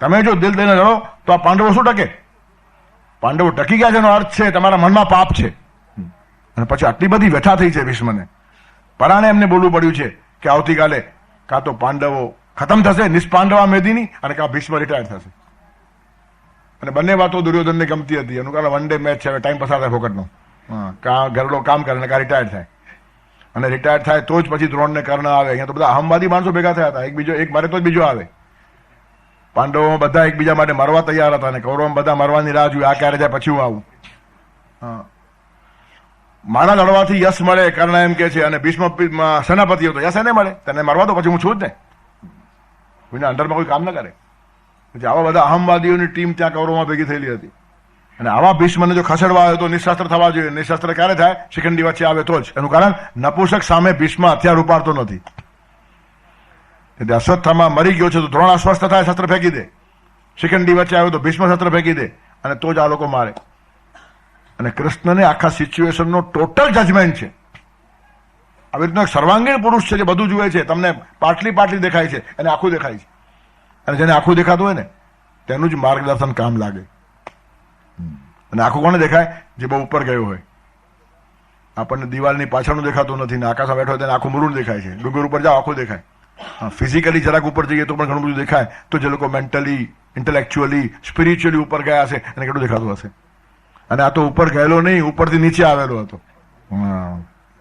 તમે જો દિલ દઈને લડો તો આ પાંડવો શું ટકે? પાંડવો ટકી ગયા છે એનો અર્થ છે તમારા મનમાં પાપ છે. અને પછી આટલી બધી વ્યથા થઈ છે ભીષ્મને. પરાણે એમને બોલવું પડ્યું છે કે આવતીકાલે કાં તો પાંડવો ખતમ થશે નિષ્પાંડવા મેદીની, અને કાં ભીષ્મ રિટાયર થશે. અને બંને વાતો દુર્યોધનને ગમતી હતી. એનું કારણ વન ડે મેચ છે, હવે ટાઈમ પસાર થાય ફોકટનો. કાં ઘરડો કામ કરે ને કાં રિટાયર થાય. અને રિટાયર થાય તો જ પછી દ્રોણને કર્ણ આવે. અહીંયા તો બધા અહમવાદી માણસો ભેગા થયા હતા. એક મારે તો જ બીજો આવે. પાંડવોમાં બધા એકબીજા માટે મરવા તૈયાર હતા, અને કૌરવમાં બધા મરવાની રાહ જોઈ, આ ક્યારે જાય પછી હું આવું. મારા લડવાથી યશ મળે, કર્ણ એમ કે છે. અને ભીષ્મ સેનાપતિ હતો, યશ એને મળે, તને મરવા દો પછી હું છું જ ને. કોઈના અંડરમાં કોઈ કામ ન કરે. આવા બધા અહમવાદીઓની ટીમ ત્યાં કૌરવમાં ભેગી થયેલી હતી. અને આવા ભીષ્મને જો ખસેડવા આવે તો નિશસ્ત્ર થવા જોઈએ. નિશસ્ત્ર ક્યારે થાય? શિખંડી વચ્ચે આવે તો જ. એનું કારણ નપુંસક સામે ભીષ્મ હથિયાર ઉપાડતો નથી. અશ્વત્થામાં મરી ગયો છે તો દ્રોણ અસ્વસ્થ થાય, શસ્ત્ર ફેંકી દે. શિખંડી વચ્ચે આવ્યો તો ભીષ્મ શસ્ત્ર ફેંકી દે, અને તો જ આ લોકો મારે. અને કૃષ્ણને આખા સિચ્યુએશનનો ટોટલ જજમેન્ટ છે. આવી રીતનો એક સર્વાંગીણ પુરુષ છે જે બધું જુએ છે. તમને પાટલી દેખાય છે, એને આખું દેખાય છે. અને જેને આખું દેખાતું હોય ને તેનું જ માર્ગદર્શન કામ લાગે. અને આખું કોને દેખાય? જે બહુ ઉપર ગયો હોય. આપણને દિવાલની પાછળનું દેખાતું નથી ને આકાશમાં બેઠો હોય તેને આખું મૂરું દેખાય છે. ડુંગર ઉપર જાઓ આખું દેખાય. ફિઝિકલી જરાક ઉપર જઈએ તો પણ ઘણું બધું દેખાય. તો જે લોકો મેન્ટલી, ઇન્ટેલેક્ચ્યુઅલી, સ્પિરિચ્યુઅલી ઉપર ગયા હશે એને કેટલું દેખાતું હશે. અને આ તો ઉપર ગયેલો નહીં, ઉપરથી નીચે આવેલો હતો.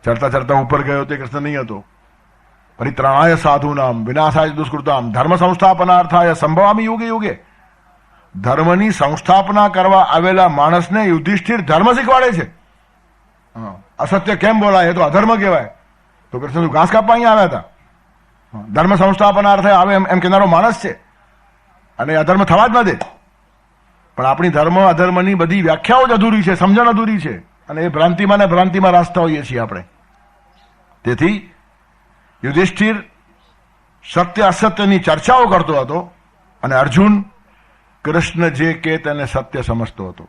ચડતા ચડતા ઉપર ગયો તે કૃષ્ણ નહીં હતો. પરિત્રાણાય સાધુનામ વિનાશાય દુષ્કૃતામ ધર્મ સંસ્થાપનાર્થાય સંભવામી યુગે યુગે. ધર્મની સંસ્થાપના કરવા આવેલા માણસને યુધિષ્ઠિર ધર્મ શીખવાડે છે. અસત્ય કેમ બોલાય? એ તો અધર્મ કહેવાય. તો કૃષ્ણ ઘાસ કાપવા અહીંયા આવ્યા હતા. ધર્મ સંસ્થાપનાર્થે આવે એમ કહેનારો માણસ છે, અને અધર્મ થવા જ ન દે. પણ આપણી ધર્મ અધર્મની બધી વ્યાખ્યાઓ જ અધૂરી છે, સમજણ અધૂરી છે, અને એ ભ્રાંતિમાં ને ભ્રાંતિમાં રાસ્તા હોઈએ છીએ આપણે. તેથી યુધિષ્ઠિર સત્ય અસત્યની ચર્ચાઓ કરતો હતો, અને અર્જુન કૃષ્ણ જે કે તેને સત્ય સમજતો હતો.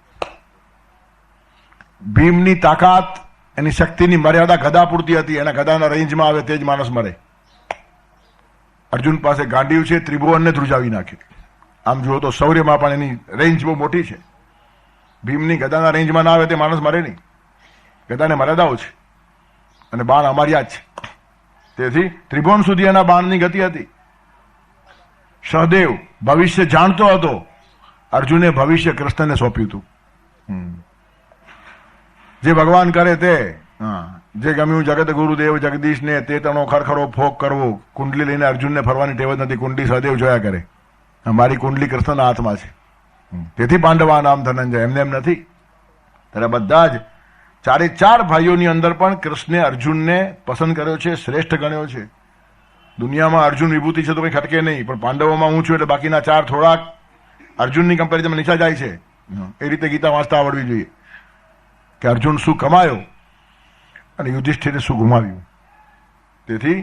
ભીમની તાકાત, એની શક્તિની મર્યાદા ગદા પૂરતી હતી. એના ગદાના રેન્જમાં આવે તે જ માણસ મરે. અર્જુન પાસે ગાંડીવ છે, ત્રિભુવનને ધ્રુજાવી નાખે. આમ જુઓ તો શૌર્યમાં પણ એની રેન્જ બહુ મોટી છે. ભીમની ગદાના રેન્જમાં ના આવે તે માણસ મરે નહીં. ગદાને મર્યાદાઓ છે, અને બાણ અમાર્યા જ છે. તેથી ત્રિભુવન સુધી એના બાણની ગતિ હતી. સહદેવ ભવિષ્ય જાણતો હતો. અર્જુને ભવિષ્ય કૃષ્ણને સોંપ્યું હતું. જે ભગવાન કરે તે, જે ગમ્યું જગત ગુરુદેવ જગદીશને તે તણો ખરખરો ફોક કરવો. કુંડલી લઈને અર્જુનને ફરવાની ટેવ જ નથી. કુંડલી સહદેવ જોયા કરે. મારી કુંડલી કૃષ્ણના હાથમાં છે. તેથી પાંડવા નામ ધનંજય. એમને એમ નથી. ત્યારે બધા જ ચારે ચાર ભાઈઓની અંદર પણ કૃષ્ણે અર્જુનને પસંદ કર્યો છે, શ્રેષ્ઠ ગણ્યો છે. દુનિયામાં અર્જુન વિભૂતિ છે તો કંઈ ખટકે નહીં, પણ પાંડવોમાં હું છું એટલે બાકીના ચાર થોડાક અર્જુનની કમ્પેરિઝનમાં નીચા જાય છે. એ રીતે ગીતા વાંચતા આવડવી જોઈએ કે અર્જુન શું કમાયો અને યુધિષ્ઠિરે શું ગુમાવ્યું. તેથી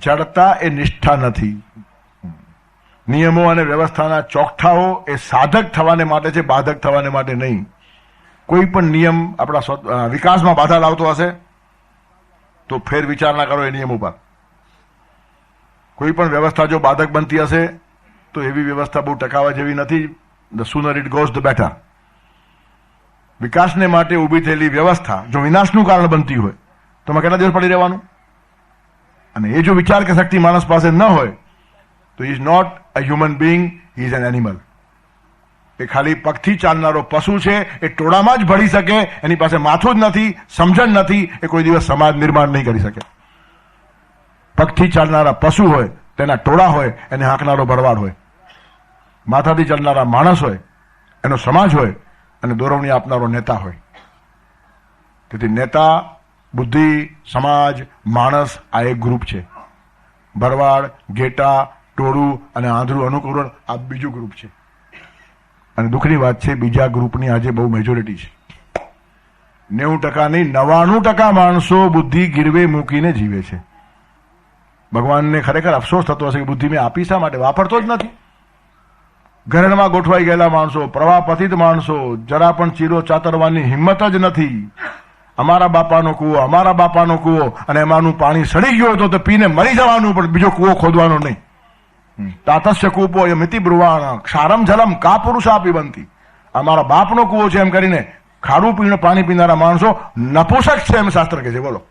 જડતા એ નિષ્ઠા નથી. નિયમો અને વ્યવસ્થાના ચોકઠાઓ એ સાધક થવાને માટે છે, બાધક થવાને માટે નહીં. કોઈ પણ નિયમ આપણા વિકાસમાં બાધા લાવતો હશે તો ફેર વિચાર ના કરો એ નિયમ ઉપર. કોઈ પણ વ્યવસ્થા જો બાધક બનતી હશે તો એવી વ્યવસ્થા બહુ ટકાવા જેવી નથી. The sooner it goes the better. વિકાસને માટે ઊભી થયેલી વ્યવસ્થા જો વિનાશનું કારણ બનતી હોય તો એમાં કેટલા દિવસ પડી રહેવાનું? અને એ જો વિચાર કે શક્તિ માણસ પાસે ન હોય તો is not a human being, he is an animal. એ ખાલી પગથી ચાલનારો પશુ છે. એ ટોળામાં જ ભળી શકે, એની પાસે માથું જ નથી, સમજણ નથી, એ કોઈ દિવસ સમાજ નિર્માણ નહીં કરી શકે. પગથી ચાલનારા પશુ હોય તેના ટોળા હોય, એને હાંકનારો ભરવાડ હોય. માથાથી ચાલનારા માણસ હોય એનો સમાજ હોય, અને દોરવણી આપનારો નેતા હોય. તેથી નેતા, બુદ્ધિ, સમાજ, માણસ આ એક ગ્રુપ છે. ભરવાડ, ઘેટા, ટોળું અને આંધળું અનુકરણ આ બીજું ગ્રુપ છે. અને દુઃખની વાત છે, બીજા ગ્રુપની આજે બહુ મેજોરિટી છે. 90% નહીં, 99% માણસો બુદ્ધિ ગીરવે મૂકીને જીવે છે. ભગવાનને ખરેખર અફસોસ થતો હશે કે બુદ્ધિ મેં આપી શા માટે, વાપરતો જ નથી. ઘરેણમાં ગોઠવાઈ ગયેલા માણસો, પ્રવાહ પતિત માણસો, જરા પણ ચીરો ચાતરવાની હિંમત જ નથી. અમારા બાપાનો કૂવો, અમારા બાપાનો કૂવો, અને એમાંનું પાણી સડી ગયું તો પીને મરી જવાનું, પણ બીજો કૂવો ખોદવાનો નહીં. તાતસ્ય કૂપો એ મિતિ બ્રુવાણ ક્ષારમ જલમ કા પુરુષા પીબંતી. અમારા બાપનો કૂવો છે એમ કરીને ખારું પાણી પીનારા માણસો નપુસક છે એમ શાસ્ત્ર કહે છે. બોલો,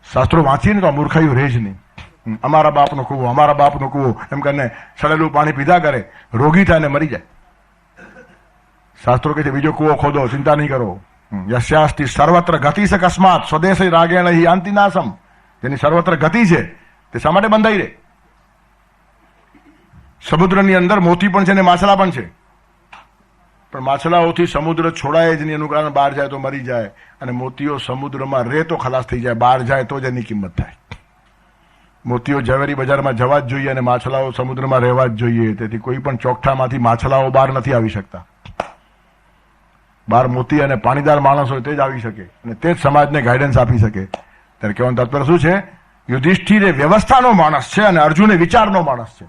શાસ્ત્રો વાંચીને તો મૂર્ખાઈઓ રહે જ નહીં. અમારા બાપનો કૂવો, અમારા બાપનો કૂવો એમ કરીને સડેલું પાણી પીધા કરે, રોગી થાય ને મરી જાય. શાસ્ત્રો કહે છે બીજો કૂવો ખોદો, ચિંતા નહીં કરો. યસ્યાસ્તિ સર્વત્ર ગતિ છે અકસ્માત સ્વદેશી રાગેણ હિ અંતિ નાશમ. જેની સર્વત્ર ગતિ છે તે શા માટે બંધાઈ રહે? સમુદ્રની અંદર મોતી પણ છે ને માછલા પણ છે, પણ માછલાઓથી સમુદ્ર છોડાય જ નહીં. એનું કારણ બહાર જાય તો મરી જાય, અને મોતીઓ સમુદ્રમાં રહે તો ખલાસ થઈ જાય, બહાર જાય તો જ એની કિંમત થાય. મોતીઓ ઝવેરી બજારમાં જવા જ જોઈએ, અને માછલાઓ સમુદ્રમાં રહેવા જ જોઈએ. તેથી કોઈ પણ ચોકઠામાંથી માછલાઓ બહાર નથી આવી શકતા. બહાર મોતી અને પાણીદાર માણસ હોય તે જ આવી શકે, અને તે જ સમાજને ગાઈડન્સ આપી શકે. ત્યારે કહેવાનું તાત્પર્ય શું છે? યુધિષ્ઠિર એ વ્યવસ્થાનો માણસ છે અને અર્જુન એ વિચારનો માણસ છે.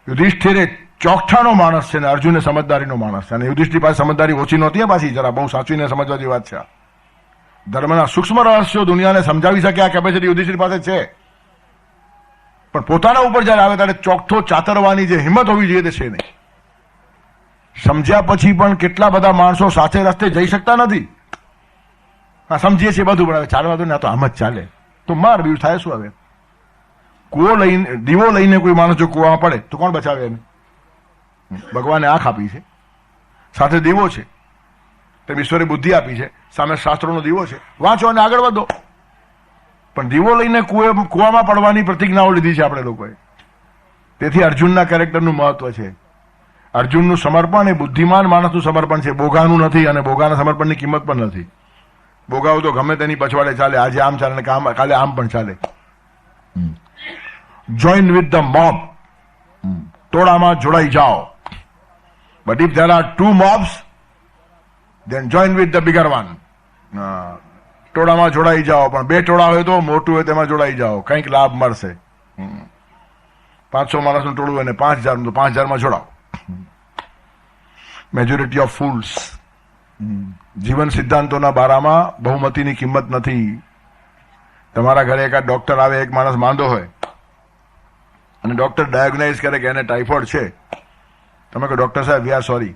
યુધિષ્ઠિર એ ચોકઠાનો માણસ છે અને અર્જુન એ સમજદારીનો માણસ છે. અને યુધિષ્ઠિર પાસે સમજદારી ઓછી નહોતી પાછી, જરા બહુ સાચવીને સમજવા જેવી વાત છે. ધર્મના સૂક્ષ્મ રહસ્યો દુનિયાને સમજાવી શકે આ કેપેસિટી યુધિષ્ઠિર પાસે છે, પણ પોતાના ઉપર જયારે આવે ત્યારે ચોકઠો ચાતરવાની જે હિંમત હોવી જોઈએ તે છે નહીં. સમજ્યા પછી પણ કેટલા બધા માણસો સાથે રસ્તે જઈ શકતા નથી. હા, સમજીએ છીએ બધું, પણ હવે ચાલવા દો ને, આ તો આમ જ ચાલે તો માર બીજું થાય શું? હવે કૂવો લઈને, દીવો લઈને કોઈ માણસ જો કૂવામાં પડે તો કોણ બચાવે એને? ભગવાને આંખ આપી છે, સાથે દીવો છે, તેમ ઈશ્વરે બુદ્ધિ આપી છે, સામે શાસ્ત્રોનો દીવો છે, વાંચો અને આગળ વધો. પણ દીવો લઈને કૂવામાં પડવાની પ્રતિજ્ઞાઓ લીધી છે આપણે લોકોએ. તેથી અર્જુનના કેરેક્ટરનું મહત્વ છે. અર્જુનનું સમર્પણ એ બુદ્ધિમાન માણસનું સમર્પણ છે, બોગાનું નથી, અને બોગાના સમર્પણની કિંમત પણ નથી. બોગાઓ તો ગમે તેની પછવાડે ચાલે, આજે આમ ચાલે ને કાલે આમ પણ ચાલે. જોઈન વિથ ધ મોબ, ટોળામાં જોડાઈ જાઓ. But if there are two mobs then join with the bigger one. ટોળામાં જોડાઈ જાઓ, પણ બે ટોળા હોય તો મોટું હોય તેમાં જોડાઈ જાઓ, કંઈક લાભ મળશે. 500 માણસનું ટોળું હોય ને 5000 તો 5000માં જોડાઓ. Majority of fools. જીવન સિદ્ધાંતોના બારામાં બહુમતીની કિંમત નથી. તમારા ઘરે એકાદ ડોક્ટર આવે, એક માણસ માંદો હોય અને ડોક્ટર ડાયગ્નોઝ કરે કે એને ટાઇફોઇડ છે. તમે કહો ડોક્ટર સાહેબ વી આર સોરી,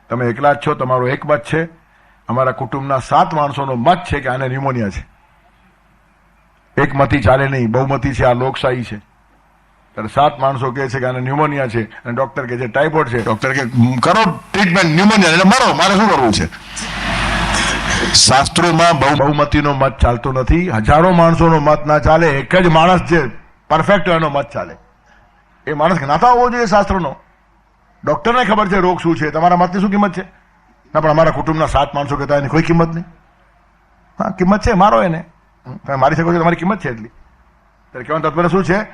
તમે એકલા જ છો, તમારો એક મત છે, અમારા કુટુંબના 7 માણસોનો મત છે કે આને ન્યુમોનિયા છે. એક મતી ચાલે નહીં, બહુમતી છે, આ લોકશાહી છે. ત્યારે 7 માણસો કહે છે કે આને ન્યુમોનિયા છે, અને ડોક્ટર કે છે ટાઇફોઇડ છે. ડોક્ટર કે કરો ટ્રીટમેન્ટ, ન્યુમોનિયા એટલે મરો, મારે શું કરવું છે? શાસ્ત્રોમાં બહુમતીનો મત ચાલતો નથી. હજારો માણસોનો મત ના ચાલે, એક જ માણસ જે પરફેક્ટ એનો મત ચાલે. એ માણસ જ્ઞાતા હોવો જોઈએ શાસ્ત્રનો. ડોક્ટરને ખબર છે રોગ શું છે, તમારા મતની શું કિંમત છે? ના, પણ અમારા કુટુંબના 7 માણસો કહેતા એની કોઈ કિંમત નહીં. હા, કિંમત છે, મારો એને. તમે મારી શકો છો, તમારી કિંમત છે એટલી. ત્યારે કહેવાનું તાત્પર્ય શું છે?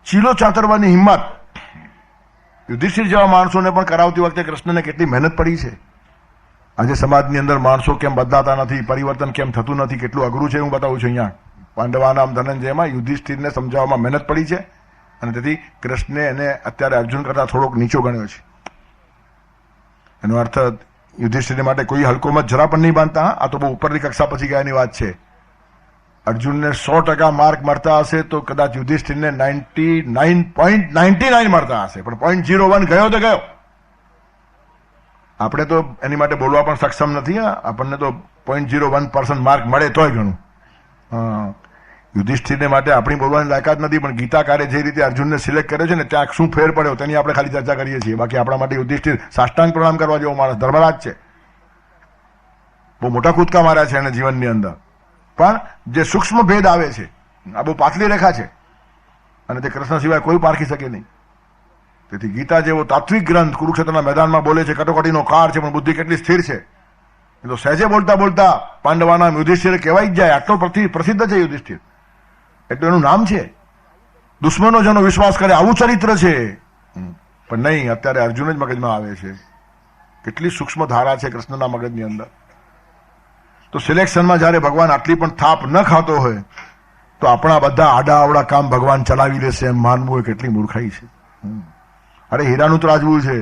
ચીલો ચાતરવાની હિંમત યુધિષ્ઠિર જેવા માણસોને પણ કરાવતી વખતે કૃષ્ણને કેટલી મહેનત પડી છે. આજે સમાજની અંદર માણસો કેમ બદલાતા નથી, પરિવર્તન કેમ થતું નથી, કેટલું અઘરું છે હું બતાવું છું. અહીંયા પાંડવાના ધનંજયમાં યુધિષ્ઠિરને સમજાવવામાં મહેનત પડી છે, અને તેથી કૃષ્ણે એને અત્યારે અર્જુન કરતા થોડોક નીચો ગણ્યો છે. એનો અર્થ યુધિષ્ઠિર માટે કોઈ હલકો મત જરા પણ નહીં બાંધતા. આ તો બહુ ઉપરની કક્ષા પછી ગયાની વાત છે. અર્જુનને 100% માર્ક મળતા હશે તો કદાચ યુધિષ્ઠિરને 99.99 મળતા હશે, પણ 0.01 ગયો તો ગયો. આપણે તો એની માટે બોલવા પણ સક્ષમ નથી. આપણને તો 0.01% માર્ક મળે તોય ઘણું. યુધિષ્ઠિરને માટે આપણી બોલવાની લાયકાત નથી, પણ ગીતાકારે જે રીતે અર્જુનને સિલેક્ટ કર્યો છે ને ત્યાં શું ફેર પડ્યો તેની આપણે ખાલી ચર્ચા કરીએ છીએ. બાકી આપણા માટે યુધિષ્ઠિર સાષ્ટાંગ પ્રણામ કરવા જેવો માણસ, ધર્મરાજ છે. બહુ મોટા કૂદકા માર્યા છે એને જીવનની અંદર, પણ જે સૂક્ષ્મ ભેદ આવે છે આ બહુ પાતળી રેખા છે અને તે કૃષ્ણ સિવાય કોઈ પારખી શકે નહીં. તેથી ગીતા જેવો તાત્વિક ગ્રંથ કુરુક્ષેત્રના મેદાનમાં બોલે છે, કટોકટીનો કાળ છે પણ બુદ્ધિ કેટલી સ્થિર છે. એ તો સહેજે બોલતા બોલતા પાંડવાના યુધિષ્ઠિર કહેવાય જ જાય. આટલો પ્રસિદ્ધ છે યુધિષ્ઠિર, એટલે એનું નામ છે. દુશ્મનો જેનો વિશ્વાસ કરે આવું ચરિત્ર છે, પણ નહીં, અત્યારે અર્જુન જ મગજમાં આવે છે. કેટલી સૂક્ષ્મ ધારા છે કૃષ્ણના મગજની અંદર. તો સિલેક્શનમાં જયારે ભગવાન આટલી પણ થાપ ન ખાતો હોય તો આપણા બધા આડા આવડા કામ ભગવાન ચલાવી લેશે એમ માનવું એ કેટલી મૂર્ખાઈ છે. અરે હીરાનું ત્રાજવું છે,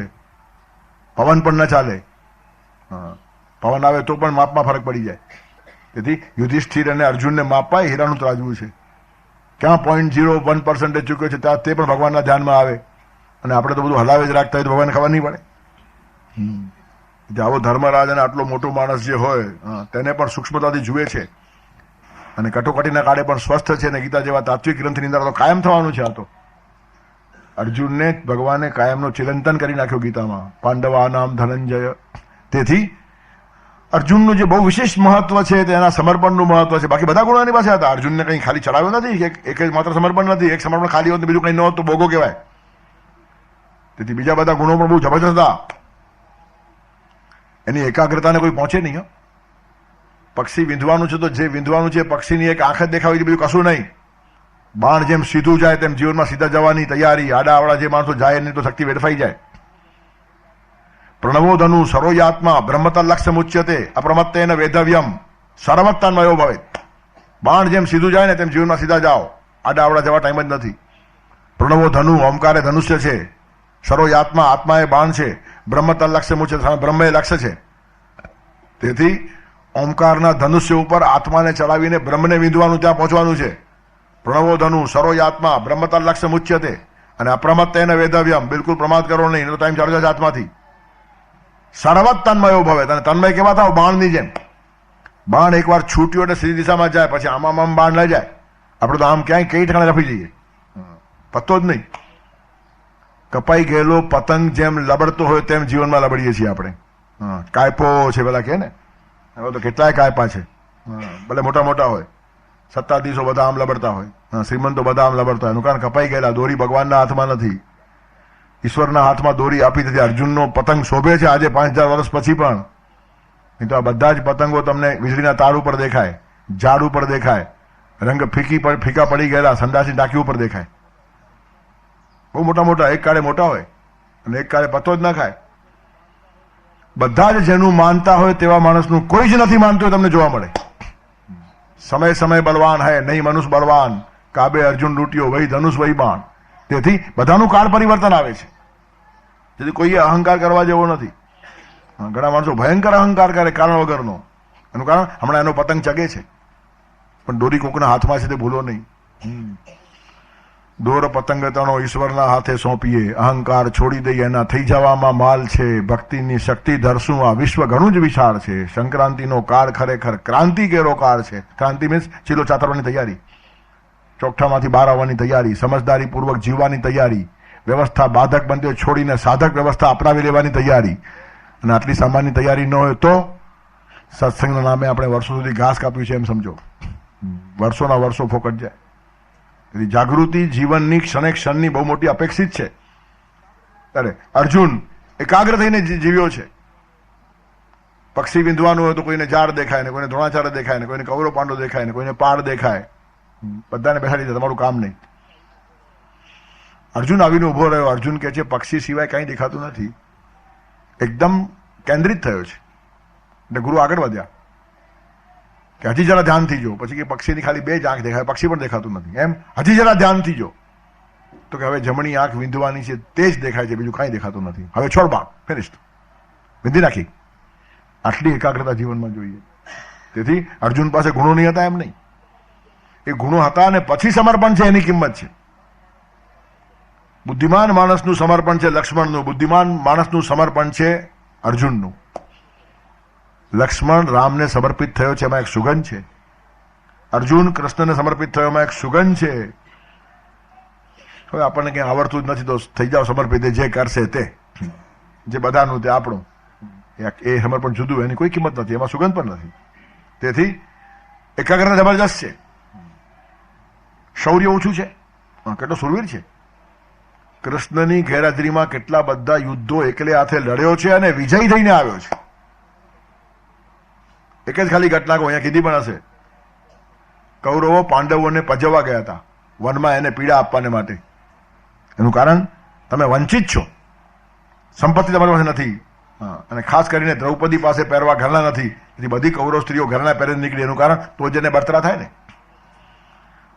પવન પણ ન ચાલે. પવન આવે તો પણ માપમાં ફરક પડી જાય. તેથી યુધિષ્ઠિર અને અર્જુનને માપવા હીરાનું ત્રાજવું છે. ક્યાં 0.01% ચૂક્યો છે ત્યાં તે પણ ભગવાનના ધ્યાનમાં આવે, અને આપણે તો બધું હલાવે જ રાખતા હોય તો ભગવાનને ખબર નહીં પડે. આવો ધર્મરાજ અને આટલો મોટો માણસ જે હોય તેને પણ સૂક્ષ્મતાથી જુએ છે અને કટોકટીના કાળે પણ સ્વસ્થ છે. અને ગીતા જેવા તાત્વિક ગ્રંથની અંદર તો કાયમ થવાનું છે. આ તો અર્જુનને ભગવાને કાયમનો ચિરંતન કરી નાખ્યો ગીતામાં, પાંડવા નામ ધનંજય. તેથી અર્જુનનું જે બહુ વિશેષ મહત્વ છે તે એના સમર્પણનું મહત્વ છે. બાકી બધા ગુણો એની પાસે હતા. અર્જુનને કંઈ ખાલી ચડાવ્યો નથી, એક જ માત્ર સમર્પણ નથી. એક સમર્પણ ખાલી હોત બીજું કંઈ ન હોત તો બોગો કહેવાય. તેથી બીજા બધા ગુણો પણ બહુ જબરજસ્ત હતા. એની એકાગ્રતાને કોઈ પહોંચે નહીં. પક્ષી વિંધવાનું છે તો જે વિંધવાનું છે પક્ષીની એક આંખ જ દેખાવી, બીજું કશું નહીં. બાણ જેમ સીધું જાય તેમ જીવનમાં સીધા જવાની તૈયારી. આડા આવડા જે માણસો જાય નહીં તો શક્તિ વેડફાઈ જાય. પ્રણવો ધનુ સરોયાત્મા બ્રહ્મતર લક્ષ્ય મુચ્યતે અપ્રમત્તેન વેદવ્યમ સર્વત્તન્મયો ભવેત. બાણ જેમ સીધું જાય ને તેમ જીવનમાં સીધા જાઓ. આડા આવડા જવા ટાઈમ જ નથી. પ્રણવો ધનુ, ઓમકારે ધનુષ્ય છે. સરોયાત્મા, આત્મા એ બાણ છે. બ્રહ્મતર લક્ષ્ય મુચ્યતે, બ્રહ્મ એ લક્ષ્ય છે. તેથી ઓમકારના ધનુષ્ય ઉપર આત્માને ચડાવીને બ્રહ્મને વિંધવાનું, ત્યાં પહોંચવાનું છે. પ્રણવો ધનુ સરોયાત્મા બ્રહ્મતર લક્ષ્ય મુચ્યતે અને અપ્રમત્તેન વેદવ્યમ, બિલકુલ પ્રમાદ કરો નહીં, એનો ટાઈમ ચાલુ જશે આત્માથી. સર્વત તન્મયો ભવે. અને તન્મય કેવા થાવ? બાણની જેમ. બાણ એકવાર છૂટ્યો એટલે સીધી દિશામાં જાય, પછી આમ બાણ લઈ જાય. આપણે તો આમ ક્યાંય કઈ ઠેકાણે રફી જઈએ, પત્તો જ નહીં. કપાઈ ગયેલો પતંગ જેમ લબડતો હોય તેમ જીવનમાં લબડીએ છીએ આપણે. કાયપો છે પેલા કે ને, હવે તો કેટલાય કાયપા છે. ભલે મોટા મોટા હોય, સત્તાધીશો બધા આમ લબડતા હોય, શ્રીમંતો બધા આમ લબડતા હોય. એનું કારણ કપાઈ ગયેલા. દોરી ભગવાનના હાથમાં નથી, ઈશ્વરના હાથમાં દોરી આપી હતી. અર્જુનનો પતંગ શોભે છે આજે 5000 વર્ષ પછી પણ. નહીં તો આ બધા જ પતંગો તમને વીજળીના તાર ઉપર દેખાય, ઝાડ ઉપર દેખાય, રંગ ફીકા પડી ગયેલા સંડાસી ટાંકી ઉપર દેખાય. બહુ મોટા મોટા, એક કાળે મોટા હોય અને એક કાળે પતો જ ના ખાય. બધા જ જેનું માનતા હોય તેવા માણસનું કોઈ જ નથી માનતું તમને જોવા મળે. સમય સમય બલવાન હૈ, નહીં મનુષ્ય બળવાન. કાબે અર્જુન લૂંટ્યો, વહી ધનુષ વહી બાણ. તેથી બધાનું કાળ પરિવર્તન આવે છે. તેથી કોઈએ અહંકાર કરવા જેવો નથી. ઘણા માણસો ભયંકર અહંકાર કરે કારણ વગરનો. એનું કારણ હમણાં એનો પતંગ ચગે છે, પણ દોરી કોકના હાથમાં છે તે ભૂલો નહીં. દોર પતંગ તણો ઈશ્વરના હાથે સોંપીએ, અહંકાર છોડી દઈએ, એના થઈ જવામાં માલ છે. ભક્તિની શક્તિ ધરશું, આ વિશ્વ ઘણું જ વિશાળ છે. સંક્રાંતિનો કાળ ખરેખર ક્રાંતિ કેરો કાળ છે. ક્રાંતિ મીન્સ ચીલો ચાતરવાની તૈયારી, ચોકઠામાંથી બહાર આવવાની તૈયારી, સમજદારી પૂર્વક જીવવાની તૈયારી, વ્યવસ્થા બાધક બનતી છોડીને સાધક વ્યવસ્થા અપનાવી લેવાની તૈયારી. અને આટલી સામાન્ય તૈયારી ન હોય તો સત્સંગના નામે આપણે વર્ષો સુધી ઘાસ કાપ્યું છે એમ સમજો. વર્ષોના વર્ષો ફોકટ જાય. તેથી જાગૃતિ જીવનની ક્ષણે ક્ષણની બહુ મોટી અપેક્ષિત છે. અરે અર્જુન એકાગ્ર થઈને જીવ્યો છે. પક્ષી વિંધવાનું હોય તો કોઈને ઝાડ દેખાય ને, કોઈને દ્રોણાચાર્ય દેખાય ને, કોઈને કૌરવ પાંડવ દેખાય ને, કોઈને પાડ દેખાય. બધાને બેસાડી દે, તમારું કામ નહીં. અર્જુન આવીને ઉભો રહ્યો. અર્જુન કહે છે પક્ષી સિવાય કંઈ દેખાતું નથી. એકદમ કેન્દ્રિત થયો છે. એટલે ગુરુ આગળ વધ્યા કે હજી જરા ધ્યાનથી જો. પછી કે પક્ષીની ખાલી 2 જ આંખ દેખાય, પક્ષી પણ દેખાતું નથી. એમ હજી જરા ધ્યાનથી જો. તો કે હવે જમણી આંખ વિંધવાની છે તે જ દેખાય છે, બીજું કાંઈ દેખાતું નથી. હવે છોડ બાળ, ફિનિશ, વિંધી નાખી. આટલી એકાગ્રતા જીવનમાં જોઈએ. તેથી અર્જુન પાસે ગુણો નહીં હતા એમ નહીં, એ ગુણો હતા અને પછી સમર્પણ છે એની કિંમત છે. બુદ્ધિમાન માણસનું સમર્પણ છે લક્ષ્મણનું, બુદ્ધિમાન માણસનું સમર્પણ છે અર્જુનનું. લક્ષ્મણ રામને સમર્પિત થયો છે, એમાં એક સુગંધ છે. અર્જુન કૃષ્ણને સમર્પિત થયો, એમાં એક સુગંધ છે. હવે આપણને કંઈ આવડતું જ નથી તો થઈ જાઓ સમર્પિત, જે કરશે તે, જે બધાનું તે આપણું. એ સમર્પણ જુદું, એની કોઈ કિંમત નથી, એમાં સુગંધ પણ નથી. તેથી એકાગ્રતા જબરજસ્ત છે. શૌર્ય ઓછું છે, કેટલો સુરવીર છે. કૃષ્ણની ગેરહાજરીમાં કેટલા બધા યુદ્ધો એકલે હાથે લડ્યો છે અને વિજય થઈને આવ્યો છે. એક જ ખાલી ઘટના અહીંયા કીધી પણ હશે. કૌરવો પાંડવોને પજવવા ગયા હતા વનમાં, એને પીડા આપવાને માટે. એનું કારણ, તમે વંચિત છો, સંપત્તિ તમારી પાસે નથી, અને ખાસ કરીને દ્રૌપદી પાસે પહેરવા ઘરના નથી, એટલે બધી કૌરવ સ્ત્રીઓ ઘરના પહેરીને નીકળી. એનું કારણ તો જેને બળતરા થાય ને.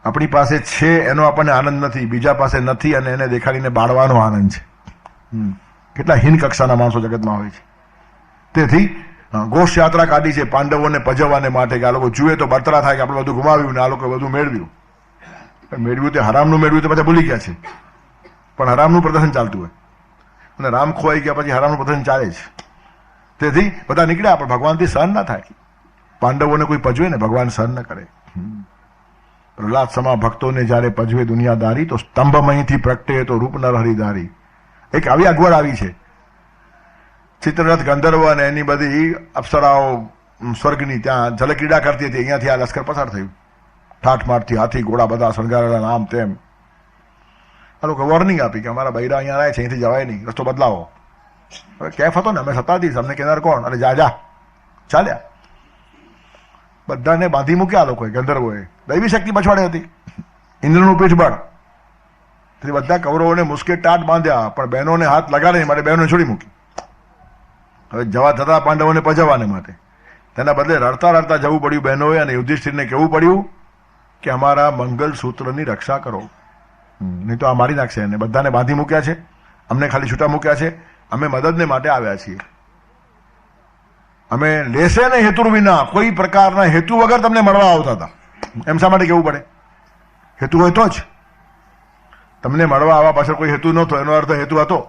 આપણી પાસે છે એનો આપણને આનંદ નથી, બીજા પાસે નથી અને એને દેખાડીને બાળવાનો આનંદ છે. કેટલા હીન કક્ષાના માણસો જગતમાં હોય છે. તેથી ઘોષ યાત્રા કાઢી છે પાંડવોને પજવવાને માટે, કે આ લોકો જુએ તો બળતરા થાય કે આપણે બધું ગુમાવ્યું ને આ લોકો બધું મેળવ્યું. મેળવ્યું તે હરામનું મેળવ્યું તો પછી ભૂલી ગયા છે, પણ હરામનું પ્રદર્શન ચાલતું હોય, અને રામ ખોવાઈ ગયા પછી હરામનું પ્રદર્શન ચાલે છે. તેથી બધા નીકળ્યા, પણ ભગવાનથી સહન ના થાય. પાંડવોને કોઈ પજવે ને ભગવાન સહન ન કરે. પ્રહલાદ સમા ભક્તોને જયારે પજવે દુનિયાદારી, તો સ્તંભ અહીંથી પ્રગટે તો રૂપ નર હરિધારી. એક આવી અગવડ આવી છે. ચિત્રરથ ગંધર્વ અને એની બધી અપ્સરાઓ સ્વર્ગની ત્યાં જલક્રીડા કરતી હતી, અહીંયાથી આ લશ્કર પસાર થયું. ઠાઠમાઠથી હાથી ઘોડા બધા શણગારેલા, આમ તેમ. આ લોકો વોર્નિંગ આપી કે અમારા બૈરા અહીંયા રહે છે, અહીંથી જવાય નહીં, રસ્તો બદલાવો. હવે કેફ હતો ને, અમે સત્તાધીશ, અમને કેનાર કોણ? અરે જા ચાલ્યા. બધાને બાંધી મૂક્યા લોકોએ, ગંધર્વોએ. દૈવી શક્તિ પછવાડે હતી, ઇન્દ્રનું પીઠબળ. તેથી બધા કૌરવોને મુસ્કે ટાટ બાંધ્યા, પણ બહેનોને હાથ લગાડે માટે બહેનોને છોડી મૂકી. હવે જવા થતા પાંડવોને પજવવાને માટે, તેના બદલે રડતા રડતા જવું પડ્યું બહેનોએ, અને યુધિષ્ઠિરને કહેવું પડ્યું કે અમારા મંગલસૂત્રની રક્ષા કરો, નહીં તો આ મારી નાખશે. એને બધાને બાંધી મૂક્યા છે, અમને ખાલી છૂટા મૂક્યા છે. અમે મદદને માટે આવ્યા છીએ. અમે લેશે ને હેતુ વિના, કોઈ પ્રકારના હેતુ વગર તમને મળવા આવતા હતા. એમ શા માટે કહેવું પડે? હેતુ હોય તો જ. તમને મળવા આવવા પાછળ કોઈ હેતુ નહોતો, એનો અર્થ હેતુ હતો.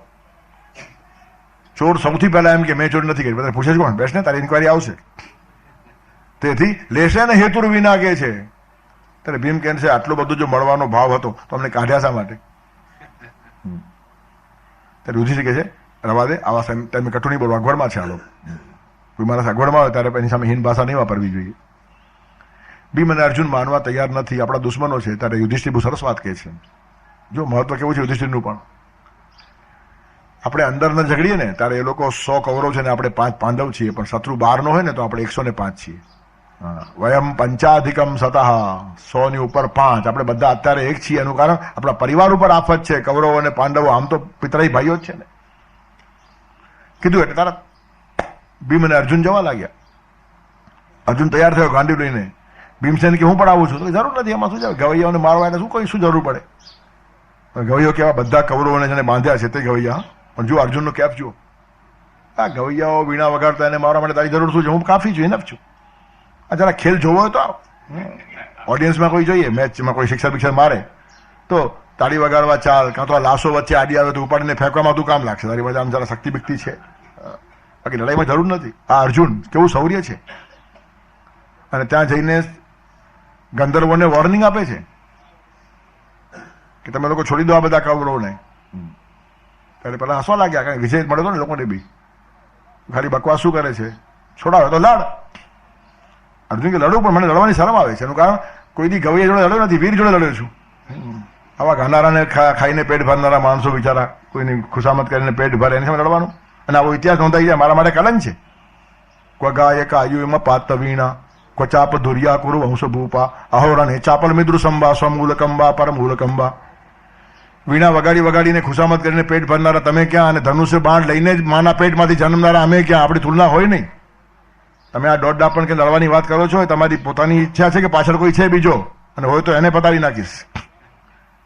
ચોર સૌથી પહેલા એમ કે મેં ચોરી નથી કરી, બધા પૂછે કોણ? બેસ ને, તારી ઇન્કવાયરી આવશે. તેથી લેશે ને હેતુ વિના કે છે. ત્યારે ભીમ કહે છે આટલો બધો જો મળવાનો ભાવ હતો તો અમને કાઢ્યા શા માટે? ત્યારે યુધિષ્ઠિર કહે છે રવા દે, આવા ટાઈમે કટુ નહીં બોલવા, અગવડમાં છે આ લોકો. કોઈ માણસ અગવડમાં હોય ત્યારે એની સામે હીન ભાષા નહીં વાપરવી જોઈએ. ભીમ અને અર્જુન માનવા તૈયાર નથી, આપણા દુશ્મનો છે. ત્યારે યુધિષ્ઠિર બહુ સરસ વાત કહે છે. જો મહત્વ કેવું છે યુધિષ્ઠિરનું પણ. આપણે અંદર ન ઝઘડીએ ને ત્યારે એ લોકો 100 કૌરવ છે ને આપણે 5 પાંડવ છીએ, પણ શત્રુ 12 નો હોય ને તો આપણે 105 છીએ. વયમ પંચાધિકમ સતઃ, 100 ની ઉપર 5. આપણે બધા અત્યારે એક છીએ. એનું કારણ આપણા પરિવાર ઉપર આફત છે. કૌરવો અને પાંડવો આમ તો પિતરાઈ ભાઈઓ જ છે ને. કીધું એટલે તારા ભીમ અને અર્જુન જવા લાગ્યા. અર્જુન તૈયાર થયો ગાંડી લઈને. ભીમસેન કે હું પણ આવું છું. તો જરૂર નથી, એમાં શું છે, ગવૈયાઓને મારવા એટલે શું જરૂર પડે? ગવૈયો કેવા બધા કૌરવોને જેને બાંધ્યા છે તે ગવૈયા. પણ જો અર્જુનનો કેફ જુઓ, આ ગવૈયાઓ વીણા વગાડતા એને મારવા માટે તારી જરૂર શું છે? હું કાફી છું, એનફ છું. આ જરા ખેલ જોવો હોય તો ઓડિયન્સમાં કોઈ જોઈએ, મેચમાં કોઈ શિક્ષક બિક્ષક મારે તો તાળી વગાડવા ચાલ, કાં તો આ લાશો વચ્ચે આડી આવે તો ઉપાડીને ફેંકવામાં તું કામ લાગશે. તારી પાસે આમ જરા શક્તિ બિકતી છે, બાકી લડાઈમાં જરૂર નથી. આ અર્જુન કેવું શૌર્ય છે. અને ત્યાં જઈને ગંધર્વોને વોર્નિંગ આપે છે કે તમે લોકો છોડી દો આ બધા કૌરવોને. ત્યારે પેલા હસવા લાગ્યા, કારણ વિજય મળ્યો ને લોકોને બી. ખાલી બકવાસ શું કરે છે, છોડાવે તો લડ. અર્જુન કે લડું, પણ મને લડવાની શરમ આવે છે. એનું કારણ કોઈ દી ગવૈયા જોડે લડ્યો નથી, વીર જોડે લડ્યો છું. આવા ગાનારાને ખાઈને પેટ ભરનારા માણસો બિચારા કોઈની ખુશામત કરીને પેટ ભરે, એની સામે લડવાનું. અને આવો ઇતિહાસ નોંધાઈ જાય મારા માટે કલંક છે. ક્વગાય કાયુમાં પાત વીણા ક્વચાપ ધુર્યા કુરુ વંશભૂપા અહોરણે ચાપલ મિદ્રુ સંબા સ્વમૂલકંબા પરમૂલકંબા. વીણા વગાડી વગાડીને ખુશામત કરીને પેટ ભરનારા તમે ક્યાં, અને ધનુષ્ય બાણ લઈને જ માના પેટમાંથી જન્મનારા અમે ક્યાં? આપણી તુલના હોય નહીં. તમે આ દોઢ ડાપણ કે લડવાની વાત કરો છો, તમારી પોતાની ઈચ્છા છે કે પાછળ કોઈ છે બીજો, અને હોય તો એને પતાવી નાખીશ.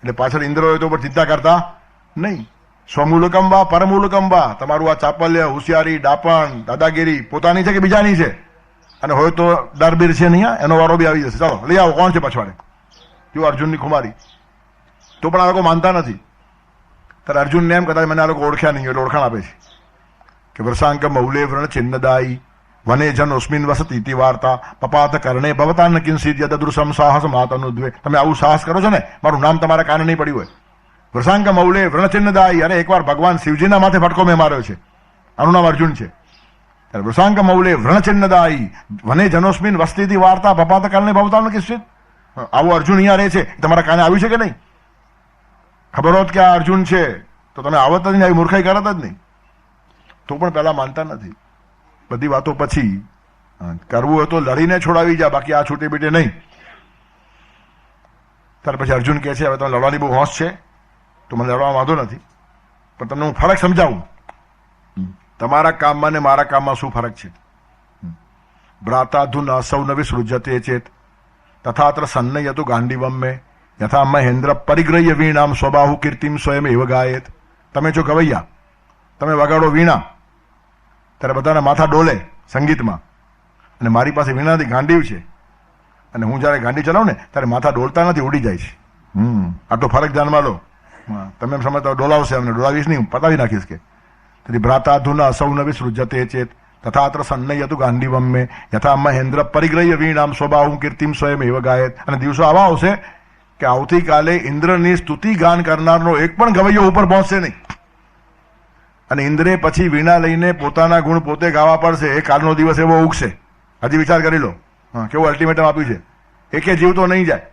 એટલે પાછળ ઇન્દ્ર હોય તો ચિંતા કરતા નહીં. સ્વમૂલકંબા પરમૂલકંબા. તમારું આ ચાપલ્ય, હોશિયારી, ડાપણ, દાદાગીરી પોતાની છે કે બીજાની છે? અને હોય તો ડરબીર છે નહીં, એનો વારો બી આવી જશે. ચાલો લઈ આવો, કોણ છે પછવાડે? જો અર્જુનની ખુમારી. તો પણ આ લોકો માનતા નથી. ત્યારે અર્જુનને એમ કદાચ મને આ લોકો ઓળખ્યા નહીં એટલે ઓળખાણ આપે છે કે વૃષાંક મૌલે વ્રણ ચિન્નદાયી વને જનોસ્મિન વસતી ઇતિ વાર્તા પપાત કરણે ભવતાન કિંસિત યદૃશમ સાહસ માતનુદ્વે. તમે આવું સાહસ કરો છો ને, મારું નામ તમારા કાને નહીં પડ્યું હોય. વૃષાંક મૌલે વ્રણચિન્નદાયી, અરે એકવાર ભગવાન શિવજીના માથે ફટકો મેં માર્યો છે, આનું નામ અર્જુન છે. વૃષાંક મૌલે વ્રણચિન્નદાયી વને જનોસ્મિન વસતી ઇતિ વાર્તા પપાત કરણે ભવતાન કિંસિત. આવો અર્જુન અહીંયા રહે છે, તમારા કાને આવ્યું છે કે નહીં? ખબર હોત કે આ અર્જુન છે તો તમે આવત જ નહીં, આવી મૂર્ખાઈ કરત જ નહીં. તો પણ પહેલા માનતા નથી. બધી વાતો પછી કરવું હોય તો લડીને છોડાવી જા, બાકી આ છૂટે બીટે નહીં. ત્યાર પછી અર્જુન કહે છે હવે તમે લડવાની બહુ હોશ છે તો મને લડવા વાંધો નથી, પણ તમને હું ફરક સમજાવું. તમારા કામમાં ને મારા કામમાં શું ફરક છે? ભ્રાતાધુના સૌ ન વિસૃજ્યતે ચેત તથાત્ર સન્નયતુ ગાંડીવમ મે યથા મહેન્દ્ર પરિગ્રહ્ય વીણામ સ્વબાહુ કીર્તિમ સ્વયં એવ ગાયેત. તમે જો ગવૈયા, તમે વગાડો વીણા ત્યારે બધાના માથા ડોલે સંગીતમાં, અને મારી પાસે વીણાથી ગાંડીવ છે અને હું જ્યારે ગાંડી ચલાવું ને ત્યારે માથા ડોલતા નથી, ઉડી જાય છે. આટલો ફરક ધ્યાનમાં લો. તમે એમ સમજતા ડોલાવશે, અમને ડોલાવીશ નહીં, હું પતાવી નાખીશ કે. તેથી ભ્રાતાધુના સૌ ન વિસૃજ્યતે ચેત તથાત્ર સન્નયતુ ગાંડીવમ મે યથા મહેન્દ્ર પરિગ્રહ્ય વીણામ સ્વબાહુ કીર્તિમ સ્વયં એવ ગાયેત. અને દિવસો આવા આવશે કે આવતીકાલે ઇન્દ્રની સ્તુતિ ગાન કરનારનો એક પણ ગવૈયો ઉપર પહોંચશે નહીં, અને ઇન્દ્રે પછી વીણા લઈને પોતાના ગુણ પોતે ગાવા પડશે. એ કાલનો દિવસ એવો ઉગશે. હજી વિચાર કરી લો કેવું અલ્ટિમેટમ આપ્યું છે. એકે જીવ તો નહીં જાય.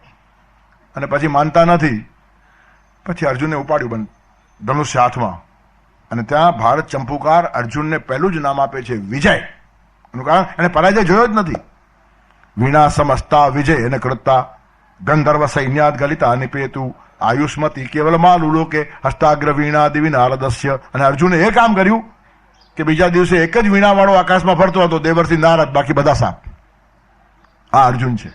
અને પછી માનતા નથી. પછી અર્જુનને ઉપાડ્યું ધનુષ્ય હાથમાં, અને ત્યાં ભારત ચંપુકાર અર્જુનને પહેલું જ નામ આપે છે વિજય. એનું કારણ એને પરાજય જોયો જ નથી. વીણા સમસ્તા વિજય એને કૃત્તા ગંધર્વ સૈન્યાદ ગલિતા નિપેતુ આયુષ્મતી કેવલ માલુલો કે હસ્તાગ્ર વીણા દિવી નારદસ્ય. અને અર્જુને એ કામ કર્યું કે બીજા દિવસે એક જ વીણાવાળો આકાશમાં ફરતો હતો, દેવર્ષિ નારદ, બાકી બધા સાપ. આ અર્જુન છે.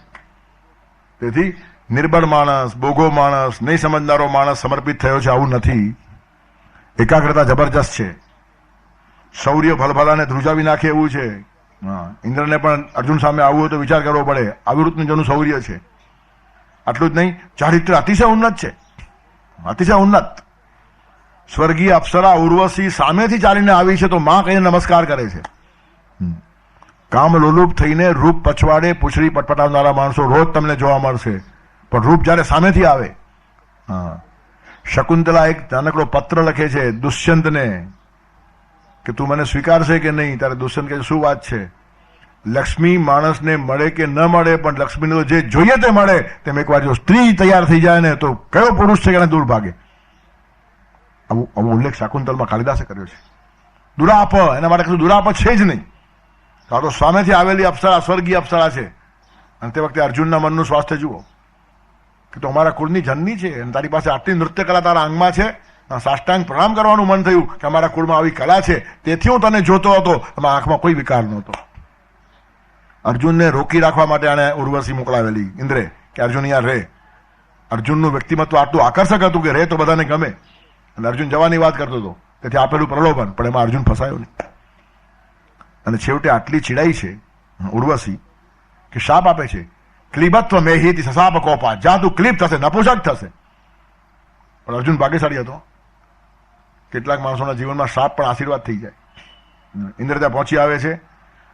તેથી નિર્બળ માણસ, બોગો માણસ, નહીં સમજનારો માણસ સમર્પિત થયો છે આવું નથી. એકાગ્રતા જબરજસ્ત છે. શૌર્ય ભલભલાને ધ્રુજાવી નાખે એવું છે. ઇન્દ્રને પણ અર્જુન સામે આવવું હોય તો વિચાર કરવો પડે. અવિરુદ્ધનું જેનું શૌર્ય છે. આટલું જ નહીં, ચારિત્ર અતિશય ઉન્નત છે, અતિશય ઉન્નત. સ્વર્ગીય અપ્સરા ઉર્વશી સામેથી ચાલીને આવી છે તો માં કહીને નમસ્કાર કરે છે. કામ લોલુપ થઈને રૂપ પછવાડે પૂછડી પટપટાવનારા માણસો રોજ તમને જોવા મળશે, પણ રૂપ જ્યારે સામેથી આવે. શકુંતલા એક નાનકડો પત્ર લખે છે દુષ્યંતને કે તું મને સ્વીકારશે કે નહીં. ત્યારે દુષ્યંત કહે શું વાત છે? લક્ષ્મી માણસને મળે કે ન મળે, પણ લક્ષ્મીને તો જે જોઈએ તે મળે. તેમ એકવાર જો સ્ત્રી તૈયાર થઈ જાય ને તો કયો પુરુષ છે કે દૂર ભાગે. આવો ઉલ્લેખ શાકુંતલમાં કાલિદાસે કર્યો છે. દુરાપ, એના માટે કશું દુરાપ છે જ નહીં. તો સામેથી આવેલી અપ્સરા સ્વર્ગીય અપ્સરા છે. અને તે વખતે અર્જુનના મનનું સ્વાસ્થ્ય જુઓ કે તો અમારા કુળની જનની છે અને તારી પાસે આટલી નૃત્ય કલા તારા અંગમાં છે. સાષ્ટાંગ પ્રણામ કરવાનું મન થયું કે અમારા કુળમાં આવી કલા છે, તેથી હું તને જોતો હતો. એમાં આંખમાં કોઈ વિકાર નહોતો. અર્જુનને રોકી રાખવા માટે આને ઉર્વશી મોકલાવેલી ઇન્દ્રે કે અર્જુન અહીંયા રહે. અર્જુનનું વ્યક્તિમત્વ આટલું આકર્ષક હતું કે રહે તો બધાને ગમે, અને અર્જુન જવાની વાત કરતો હતો. તેથી આપેલું પ્રલોભન, પણ એમાં અર્જુન ફસાયો નહીં. અને છેવટે આટલી ચીડાઈ છે ઉર્વશી કે શાપ આપે છે ક્લિબત્વ મેહિતિ સસાપ કોપા, જ્યાં તું ક્લિપ થશે નપુસક થશે. પણ અર્જુન ભાગ્યશાળી હતો. કેટલાક માણસોના જીવનમાં શાપ પણ આશીર્વાદ થઈ જાય. ઇન્દ્ર ત્યાં પહોંચી આવે છે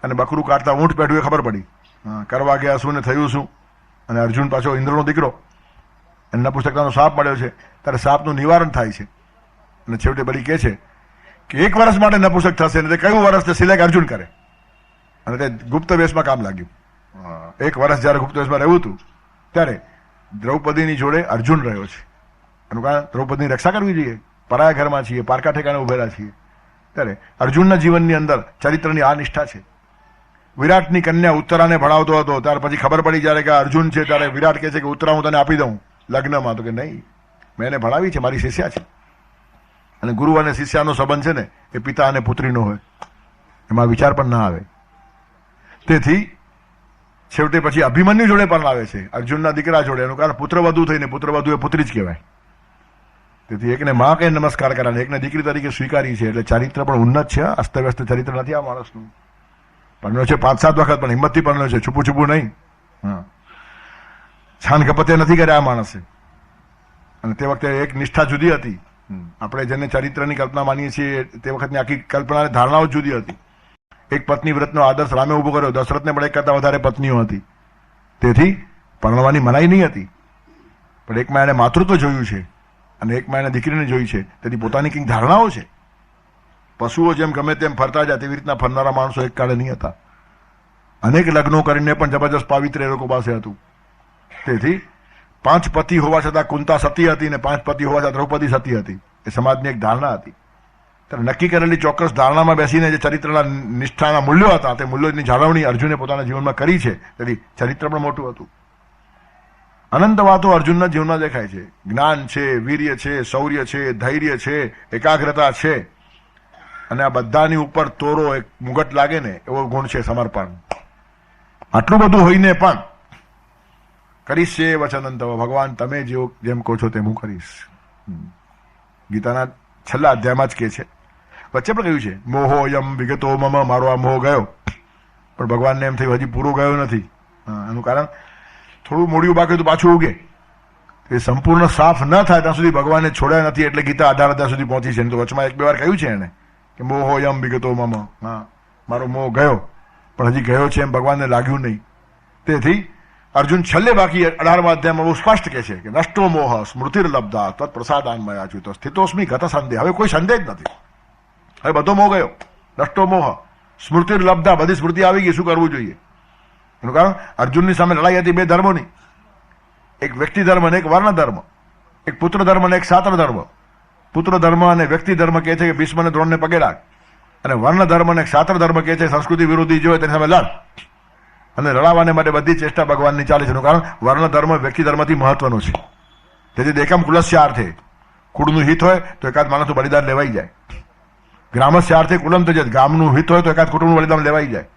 અને બકરું કાઢતા ઊંટ પેઢું એ ખબર પડી. કરવા ગયા શું ને થયું શું. અને અર્જુન પાછો ઇન્દ્રનો દીકરો, અને નપુસકતાનો શાપ મળ્યો છે. ત્યારે શાપનું નિવારણ થાય છે. અને છેવટે બળી કહે છે કે 1 વર્ષ માટે નપુસક થશે ને તે કયું વર્ષ તે સિલેક્ટ અર્જુન કરે. અને તે ગુપ્ત વેશમાં કામ લાગ્યું. 1 વર્ષ જયારે ગુપ્ત વેશમાં રહેવું હતું ત્યારે દ્રૌપદીની જોડે અર્જુન રહ્યો છે. એનું કારણ દ્રૌપદીની રક્ષા કરવી જોઈએ. પરાયા ઘરમાં છીએ, પારકા ઠેકાણે ઉભેલા છીએ. ત્યારે અર્જુનના જીવનની અંદર ચરિત્રની આ નિષ્ઠા છે. વિરાટની કન્યા ઉત્તરાને ભણાવતો હતો, ત્યાર પછી ખબર પડી જ્યારે કે અર્જુન છે ત્યારે વિરાટ કહે છે કે ઉત્તરા હું તને આપી દઉં લગ્નમાં. તો કે નહીં, મેં એને ભણાવી છે, મારી શિષ્યા છે. અને ગુરુ અને શિષ્યાનો સંબંધ છે ને એ પિતા અને પુત્રીનો હોય, એમાં વિચાર પણ ના આવે. તેથી છેવટે પછી અભિમન્યુ જોડે પણ લાવે છે, અર્જુનના દીકરા જોડે. એનું કારણ પુત્રવધુ થઈને, પુત્રવધુ એ પુત્રી જ કહેવાય. તેથી એકને માં કઈ નમસ્કાર કર્યા, એકને દીકરી તરીકે સ્વીકારી છે. એટલે ચારિત્ર પણ ઉન્નત છે. અસ્તવ્યસ્ત ચરિત્ર નથી આ માણસનું. પરણ્યો છે 5-7 વખત, પણ હિંમતથી પરણ્યો છે, છુપું છુપું નહીં. છાન ગપતે નથી કર્યા આ માણસે. અને તે વખતે એક નિષ્ઠા જુદી હતી. આપણે જેને ચરિત્રની કલ્પના માનીએ છીએ તે વખતની આખી કલ્પના ધારણાઓ જુદી હતી. એક પત્ની વ્રતનો આદર્શ રામે ઉભો કર્યો. દશરથને પણ એક કરતા વધારે પત્નીઓ હતી, તેથી પરણવાની મનાઈ નહીં હતી. પણ એકમાં એણે માતૃત્વ જોયું છે અને એકમાં એણે દીકરીને જોઈ છે, તેથી પોતાની કંઈક ધારણાઓ છે. પશુઓ જેમ ગમે તેમ ફરતા જાય તેવી રીતના ફરનારા માણસો એક કાળે નહીં હતા. અનેક લગ્નો કરીને પણ જબરજસ્ત પાવિત્ર્ય એ લોકો પાસે હતું. તેથી 5 પતિ હોવા છતાં કુંતા સતી હતી ને 5 પતિ હોવા છતાં દ્રૌપદી સતી હતી. એ સમાજની એક ધારણા હતી. ત્યારે નક્કી કરેલી ચોક્કસ ધારણામાં બેસીને જે ચરિત્રના નિષ્ઠાના મૂલ્યો હતા તે મૂલ્યોની જાળવણી અર્જુને પોતાના જીવનમાં કરી છે. તેથી ચરિત્ર પણ મોટું હતું. અનંત વાતો અર્જુનના જીવનમાં દેખાય છે. જ્ઞાન છે, વીર્ય છે, શૌર્ય છે, ધૈર્ય છે, એકાગ્રતા છે, અને આ બધાની ઉપર તોરો એક મુગટ લાગે ને એવો ગુણ છે સમર્પણ. આટલું બધું હોઈને પણ કરીશ એ વચન તવ, ભગવાન તમે જેમ કહો છો તેમ હું કરીશ. ગીતાના છેલ્લા અધ્યાયમાં જ કે છે. વચ્ચે પણ કહ્યું છે મોહોયમ વિગતો મમ, મારો આ મોહ ગયો. પણ ભગવાનને એમ થયું હજી પૂરો ગયો નથી. એનું કારણ થોડું મોડિયું બાકી તો પાછું ઉગે. એ સંપૂર્ણ સાફ ન થાય ત્યાં સુધી ભગવાનને છોડ્યા નથી. એટલે ગીતા 18 અધ્યાય સુધી પહોંચી છે. તો વચમાં 1-2 વાર કહ્યું છે એને કે મોહોયમ વિગતો મમ, મારો મોહ ગયો, પણ હજી ગયો છે એમ ભગવાનને લાગ્યું નહીં. તેથી અર્જુન છેલ્લે બાકી 18મા અધ્યાયમાં બહુ સ્પષ્ટ કહે છે કે નષ્ટો મોહ સ્મૃતિર્લબ્ધા તત્ પ્રસાદાન્મયા અચ્યુત સ્થિતોસ્મિ ગત સંદેહ. હવે કોઈ સંદેહ જ નથી. હવે બધો મોહ ગયો. નષ્ટો મોહ સ્મૃતિર્લબ્ધા, બધી સ્મૃતિ આવી ગઈ. શું કરવું જોઈએ? એનું કારણ અર્જુનની સામે લડાઈ હતી 2 ધર્મોની. એક વ્યક્તિ ધર્મ અને એક વર્ણ ધર્મ. એક પુત્ર ધર્મ અને એક શાસ્ત્ર ધર્મ. પુત્ર ધર્મ અને વ્યક્તિ ધર્મ કહે છે કે ભીષ્મ અને દ્રોણને પગે લાગ, અને વર્ણ ધર્મ અને શાસ્ત્ર ધર્મ કહે છે સંસ્કૃતિ વિરોધી જો હોય તેની સામે લડ. અને લડાવવાને માટે બધી ચેષ્ટા ભગવાનની ચાલે છે. એનું કારણ વર્ણ ધર્મ વ્યક્તિ ધર્મથી મહત્વનો છે. તેથી દેખમ કુલસ્ય અર્થે, કુળનું હિત હોય તો એકાદ માણસનું બલિદાન લેવાઈ જાય. ગ્રામસ્ય અર્થે કુલમ તજેત, ગામનું હિત હોય તો એકાદ કુટુંબનું બલિદાન લેવાઈ જાય.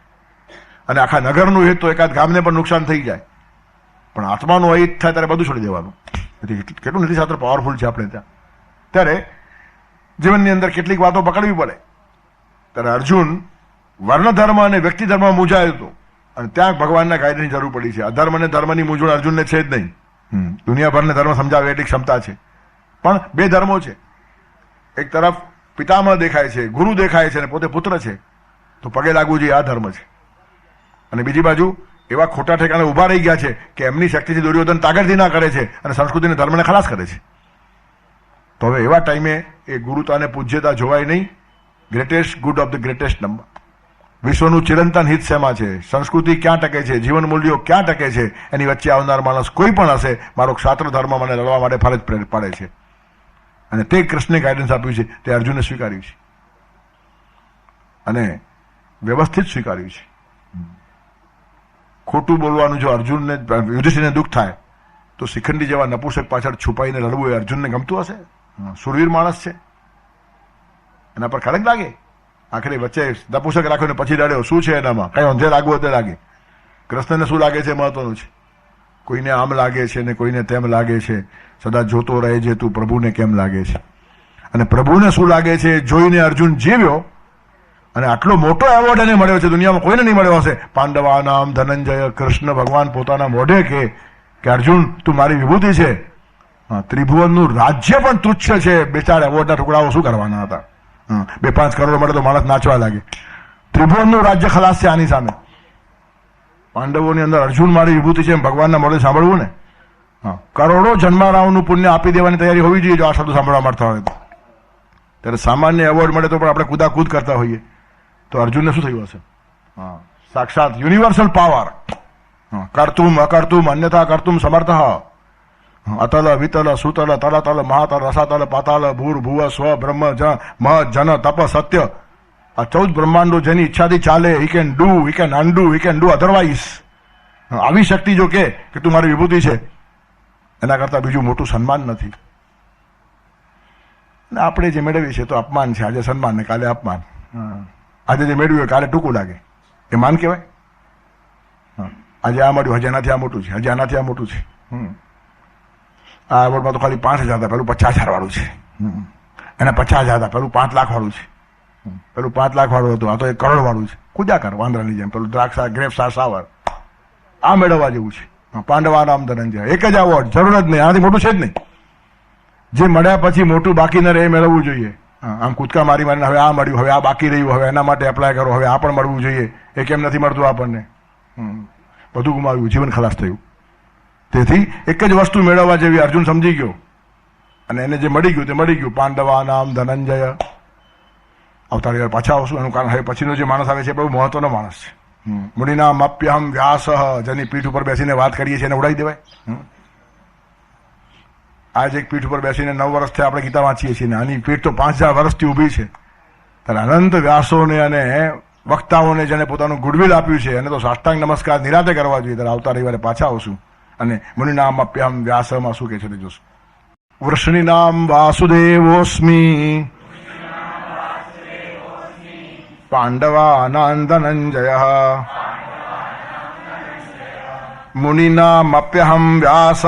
અને આખા નગરનું હિત તો એકાદ ગામને પણ નુકસાન થઈ જાય. પણ આત્માનું અહિત થાય ત્યારે બધું છોડી દેવાનું. કેટલું નીતિશાસ્ત્ર પાવરફુલ છે આપણે ત્યાં. ત્યારે જીવનની અંદર કેટલીક વાતો પકડવી પડે. ત્યારે અર્જુન વર્ણ ધર્મ અને વ્યક્તિ ધર્મ મૂંઝાયો હતો, અને ત્યાં ભગવાનના ગાઈડની જરૂર પડી છે. અધર્મ અને ધર્મની મૂંઝવણ અર્જુનને છે જ નહીં. દુનિયાભરને ધર્મ સમજાવે એટલી ક્ષમતા છે. પણ 2 ધર્મો છે. એક તરફ પિતામહ દેખાય છે, ગુરુ દેખાય છે, અને પોતે પુત્ર છે, તો પગે લાગવું જોઈએ, આ ધર્મ છે. અને બીજી બાજુ એવા ખોટા ઠેકાણે ઉભા રહી ગયા છે કે એમની શક્તિથી દુર્યોધન તાકતથી ના કરે છે અને સંસ્કૃતિને ધર્મને ખલાસ કરે છે. તો હવે એવા ટાઈમે એ ગુરુતા અને પૂજ્યતા જોવાય નહીં. Greatest good of the greatest number. વિશ્વનું ચિરંતન હિત શેમાં છે? સંસ્કૃતિ ક્યાં ટકે છે? જીવન મૂલ્યો ક્યાં ટકે છે? એની વચ્ચે આવનાર માણસ કોઈ પણ હશે, મારો ક્ષાત્ર ધર્મ મને લડવા માટે ફરજ પાડે છે. અને તે કૃષ્ણે ગાઈડન્સ આપ્યું છે, તે અર્જુને સ્વીકાર્યું છે અને વ્યવસ્થિત સ્વીકાર્યું છે. ખોટું બોલવાનું જો અર્જુનને, યુધિષ્ઠિરને દુઃખ થાય તો શિખંડી જેવા નપુંસક પાછળ છુપાઈને લડવું એ અર્જુનને ગમતું હશે? સુરવીર માણસ છે, એના પર ખડક લાગે. આખરે વચ્ચે નપુંસક રાખ્યો ને પછી લડ્યો. શું છે એનામાં? કઈ ઊંધે લાગવું તે લાગે. કૃષ્ણને શું લાગે છે મહત્વનું છે. કોઈને આમ લાગે છે ને કોઈને તેમ લાગે છે. સદા જોતો રહે છે તું પ્રભુને કેમ લાગે છે. અને પ્રભુને શું લાગે છે જોઈને અર્જુન જીવ્યો. અને આટલો મોટો એવોર્ડ એને મળ્યો છે, દુનિયામાં કોઈને નહીં મળ્યો હશે. પાંડવાનામ ધનંજય, કૃષ્ણ ભગવાન પોતાના મોઢે કે અર્જુન તું મારી વિભૂતિ છે. ત્રિભુવનનું રાજ્ય પણ તુચ્છ છે. 2-4 એવોર્ડના ટુકડાઓ શું કરવાના હતા? 2-5 કરોડ મળે તો માણસ નાચવા લાગે. ત્રિભુવનનું રાજ્ય ખલાસ છે આની સામે. પાંડવોની અંદર અર્જુન મારી વિભૂતિ છે ભગવાનના મોઢે સાંભળવું ને, કરોડો જન્મારાઓનું પુણ્ય આપી દેવાની તૈયારી હોવી જોઈએ જો આ શબ્દ સાંભળવા મળતા હોય તો. ત્યારે સામાન્ય એવોર્ડ મળે તો પણ આપણે કુદાકૂદ કરતા હોઈએ. તો અર્જુનને શું થયું હશે? સાક્ષાત યુનિવર્સલ પાવર. કર્તુમ અકર્તુમ અન્યથા કર્તુમ સમર્થ. અતલ વિતલ સુતલ તલતલ મહાતલ રસાતલ પાતાલ ભૂર ભુવ સ્વ બ્રહ્મ મહ જન તપ સત્ય. આ 14 બ્રહ્માંડો જેની ઈચ્છાથી ચાલે. He can do, he can undo, he can do otherwise. આવી શક્તિ જો કે તું મારી વિભૂતિ છે, એના કરતા બીજું મોટું સન્માન નથી. આપણે જે મેળવીએ છીએ તો અપમાન છે. આજે સન્માન ને કાલે અપમાન. આજે જે મેળવ્યું કાલે ટૂંકું લાગે. એ માન કહેવાય? આજે આ મળ્યું, હજી આનાથી આ મોટું છે, હજી આનાથી આ મોટું છે. આ એવોર્ડમાં તો ખાલી 5,000 હતા, પેલું 50,000 વાળું છે. એને 50,000 હતા, પેલું 5 લાખ વાળું છે. પેલું 5 લાખ વાળું હતું, આ તો 1 કરોડ વાળું છે. કુદ્યા કર વાંદરાની જેમ. પેલું દ્રાક્ષા ગ્રેપ્સ સાવર. આ મેળવવા જેવું છે. પાંડવાનામ ધનંજય. એક જ એવોર્ડ, જરૂર જ નહીં, આનાથી મોટું છે જ નહીં. જે મળ્યા પછી મોટું બાકી ન રહે એ મેળવવું જોઈએ. આમ કૂદકા મારી મારીને હવે આ મળ્યું, હવે આ બાકી રહ્યું, હવે એના માટે એપ્લાય કરો, હવે આ પણ મળવું જોઈએ, એ કેમ નથી મળતું આપણને? બધું ગુમાવ્યું, જીવન ખલાસ થયું. તેથી એક જ વસ્તુ મેળવવા જેવી અર્જુન સમજી ગયો અને એને જે મળી ગયું તે મળી ગયું. પાંડવા નામ ધનંજય. અવતારી વાર પાછા આવશું, એનું કારણ હવે પછીનો જે માણસ આવે છે એ બહુ મહત્વનો માણસ છે. મુનિનામ અપ્યહમ વ્યાસ, જેની પીઠ ઉપર બેસીને વાત કરીએ છીએ એને ઉડાવી દેવાય. આજ એક પીઠ ઉપર બેસીને 9 વર્ષથી આપણે ગીતા વાંચીએ છીએ ને આની પીઠ તો 5000 વર્ષથી ઊભી છે. ત્યારે અનંત વ્યાસોને અને વક્તાઓને જેને પોતાનું ગુડવિલ આપ્યું છે એને તો સાષ્ટાંગ નમસ્કાર નિરાતે કરવા જોઈએ. ત્યારે આવતા રવિવારે પાછા આવશું અને મુનિનામ અપ્યહમ વ્યાસમાં શું કહે છે તે જોશું. વૃષણી નામ વાસુદેવોસ્મી પાંડવાનાં ધનંજય મુનિનામપ્યહમ વ્યાસઃ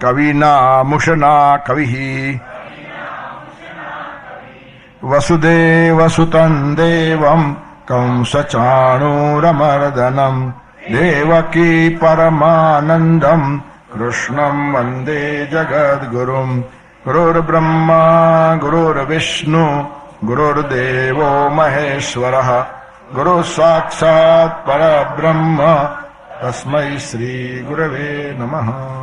કવિનામુષના કવિઃ વસુદેવસુતં દેવં કંસચાણૂરમર્દનમ દેવકી પરમાનંદમ કૃષ્ણં વંદે જગદ્ગુરુમ. ગુરુર્બ્રહ્મા ગુરુર્વિષ્ણુ ગુરુર્દેવો મહેશ્વરઃ ગુરુ સાક્ષાત પરબ્રહ્મ તસ્મૈ શ્રી ગુરવે નમઃ.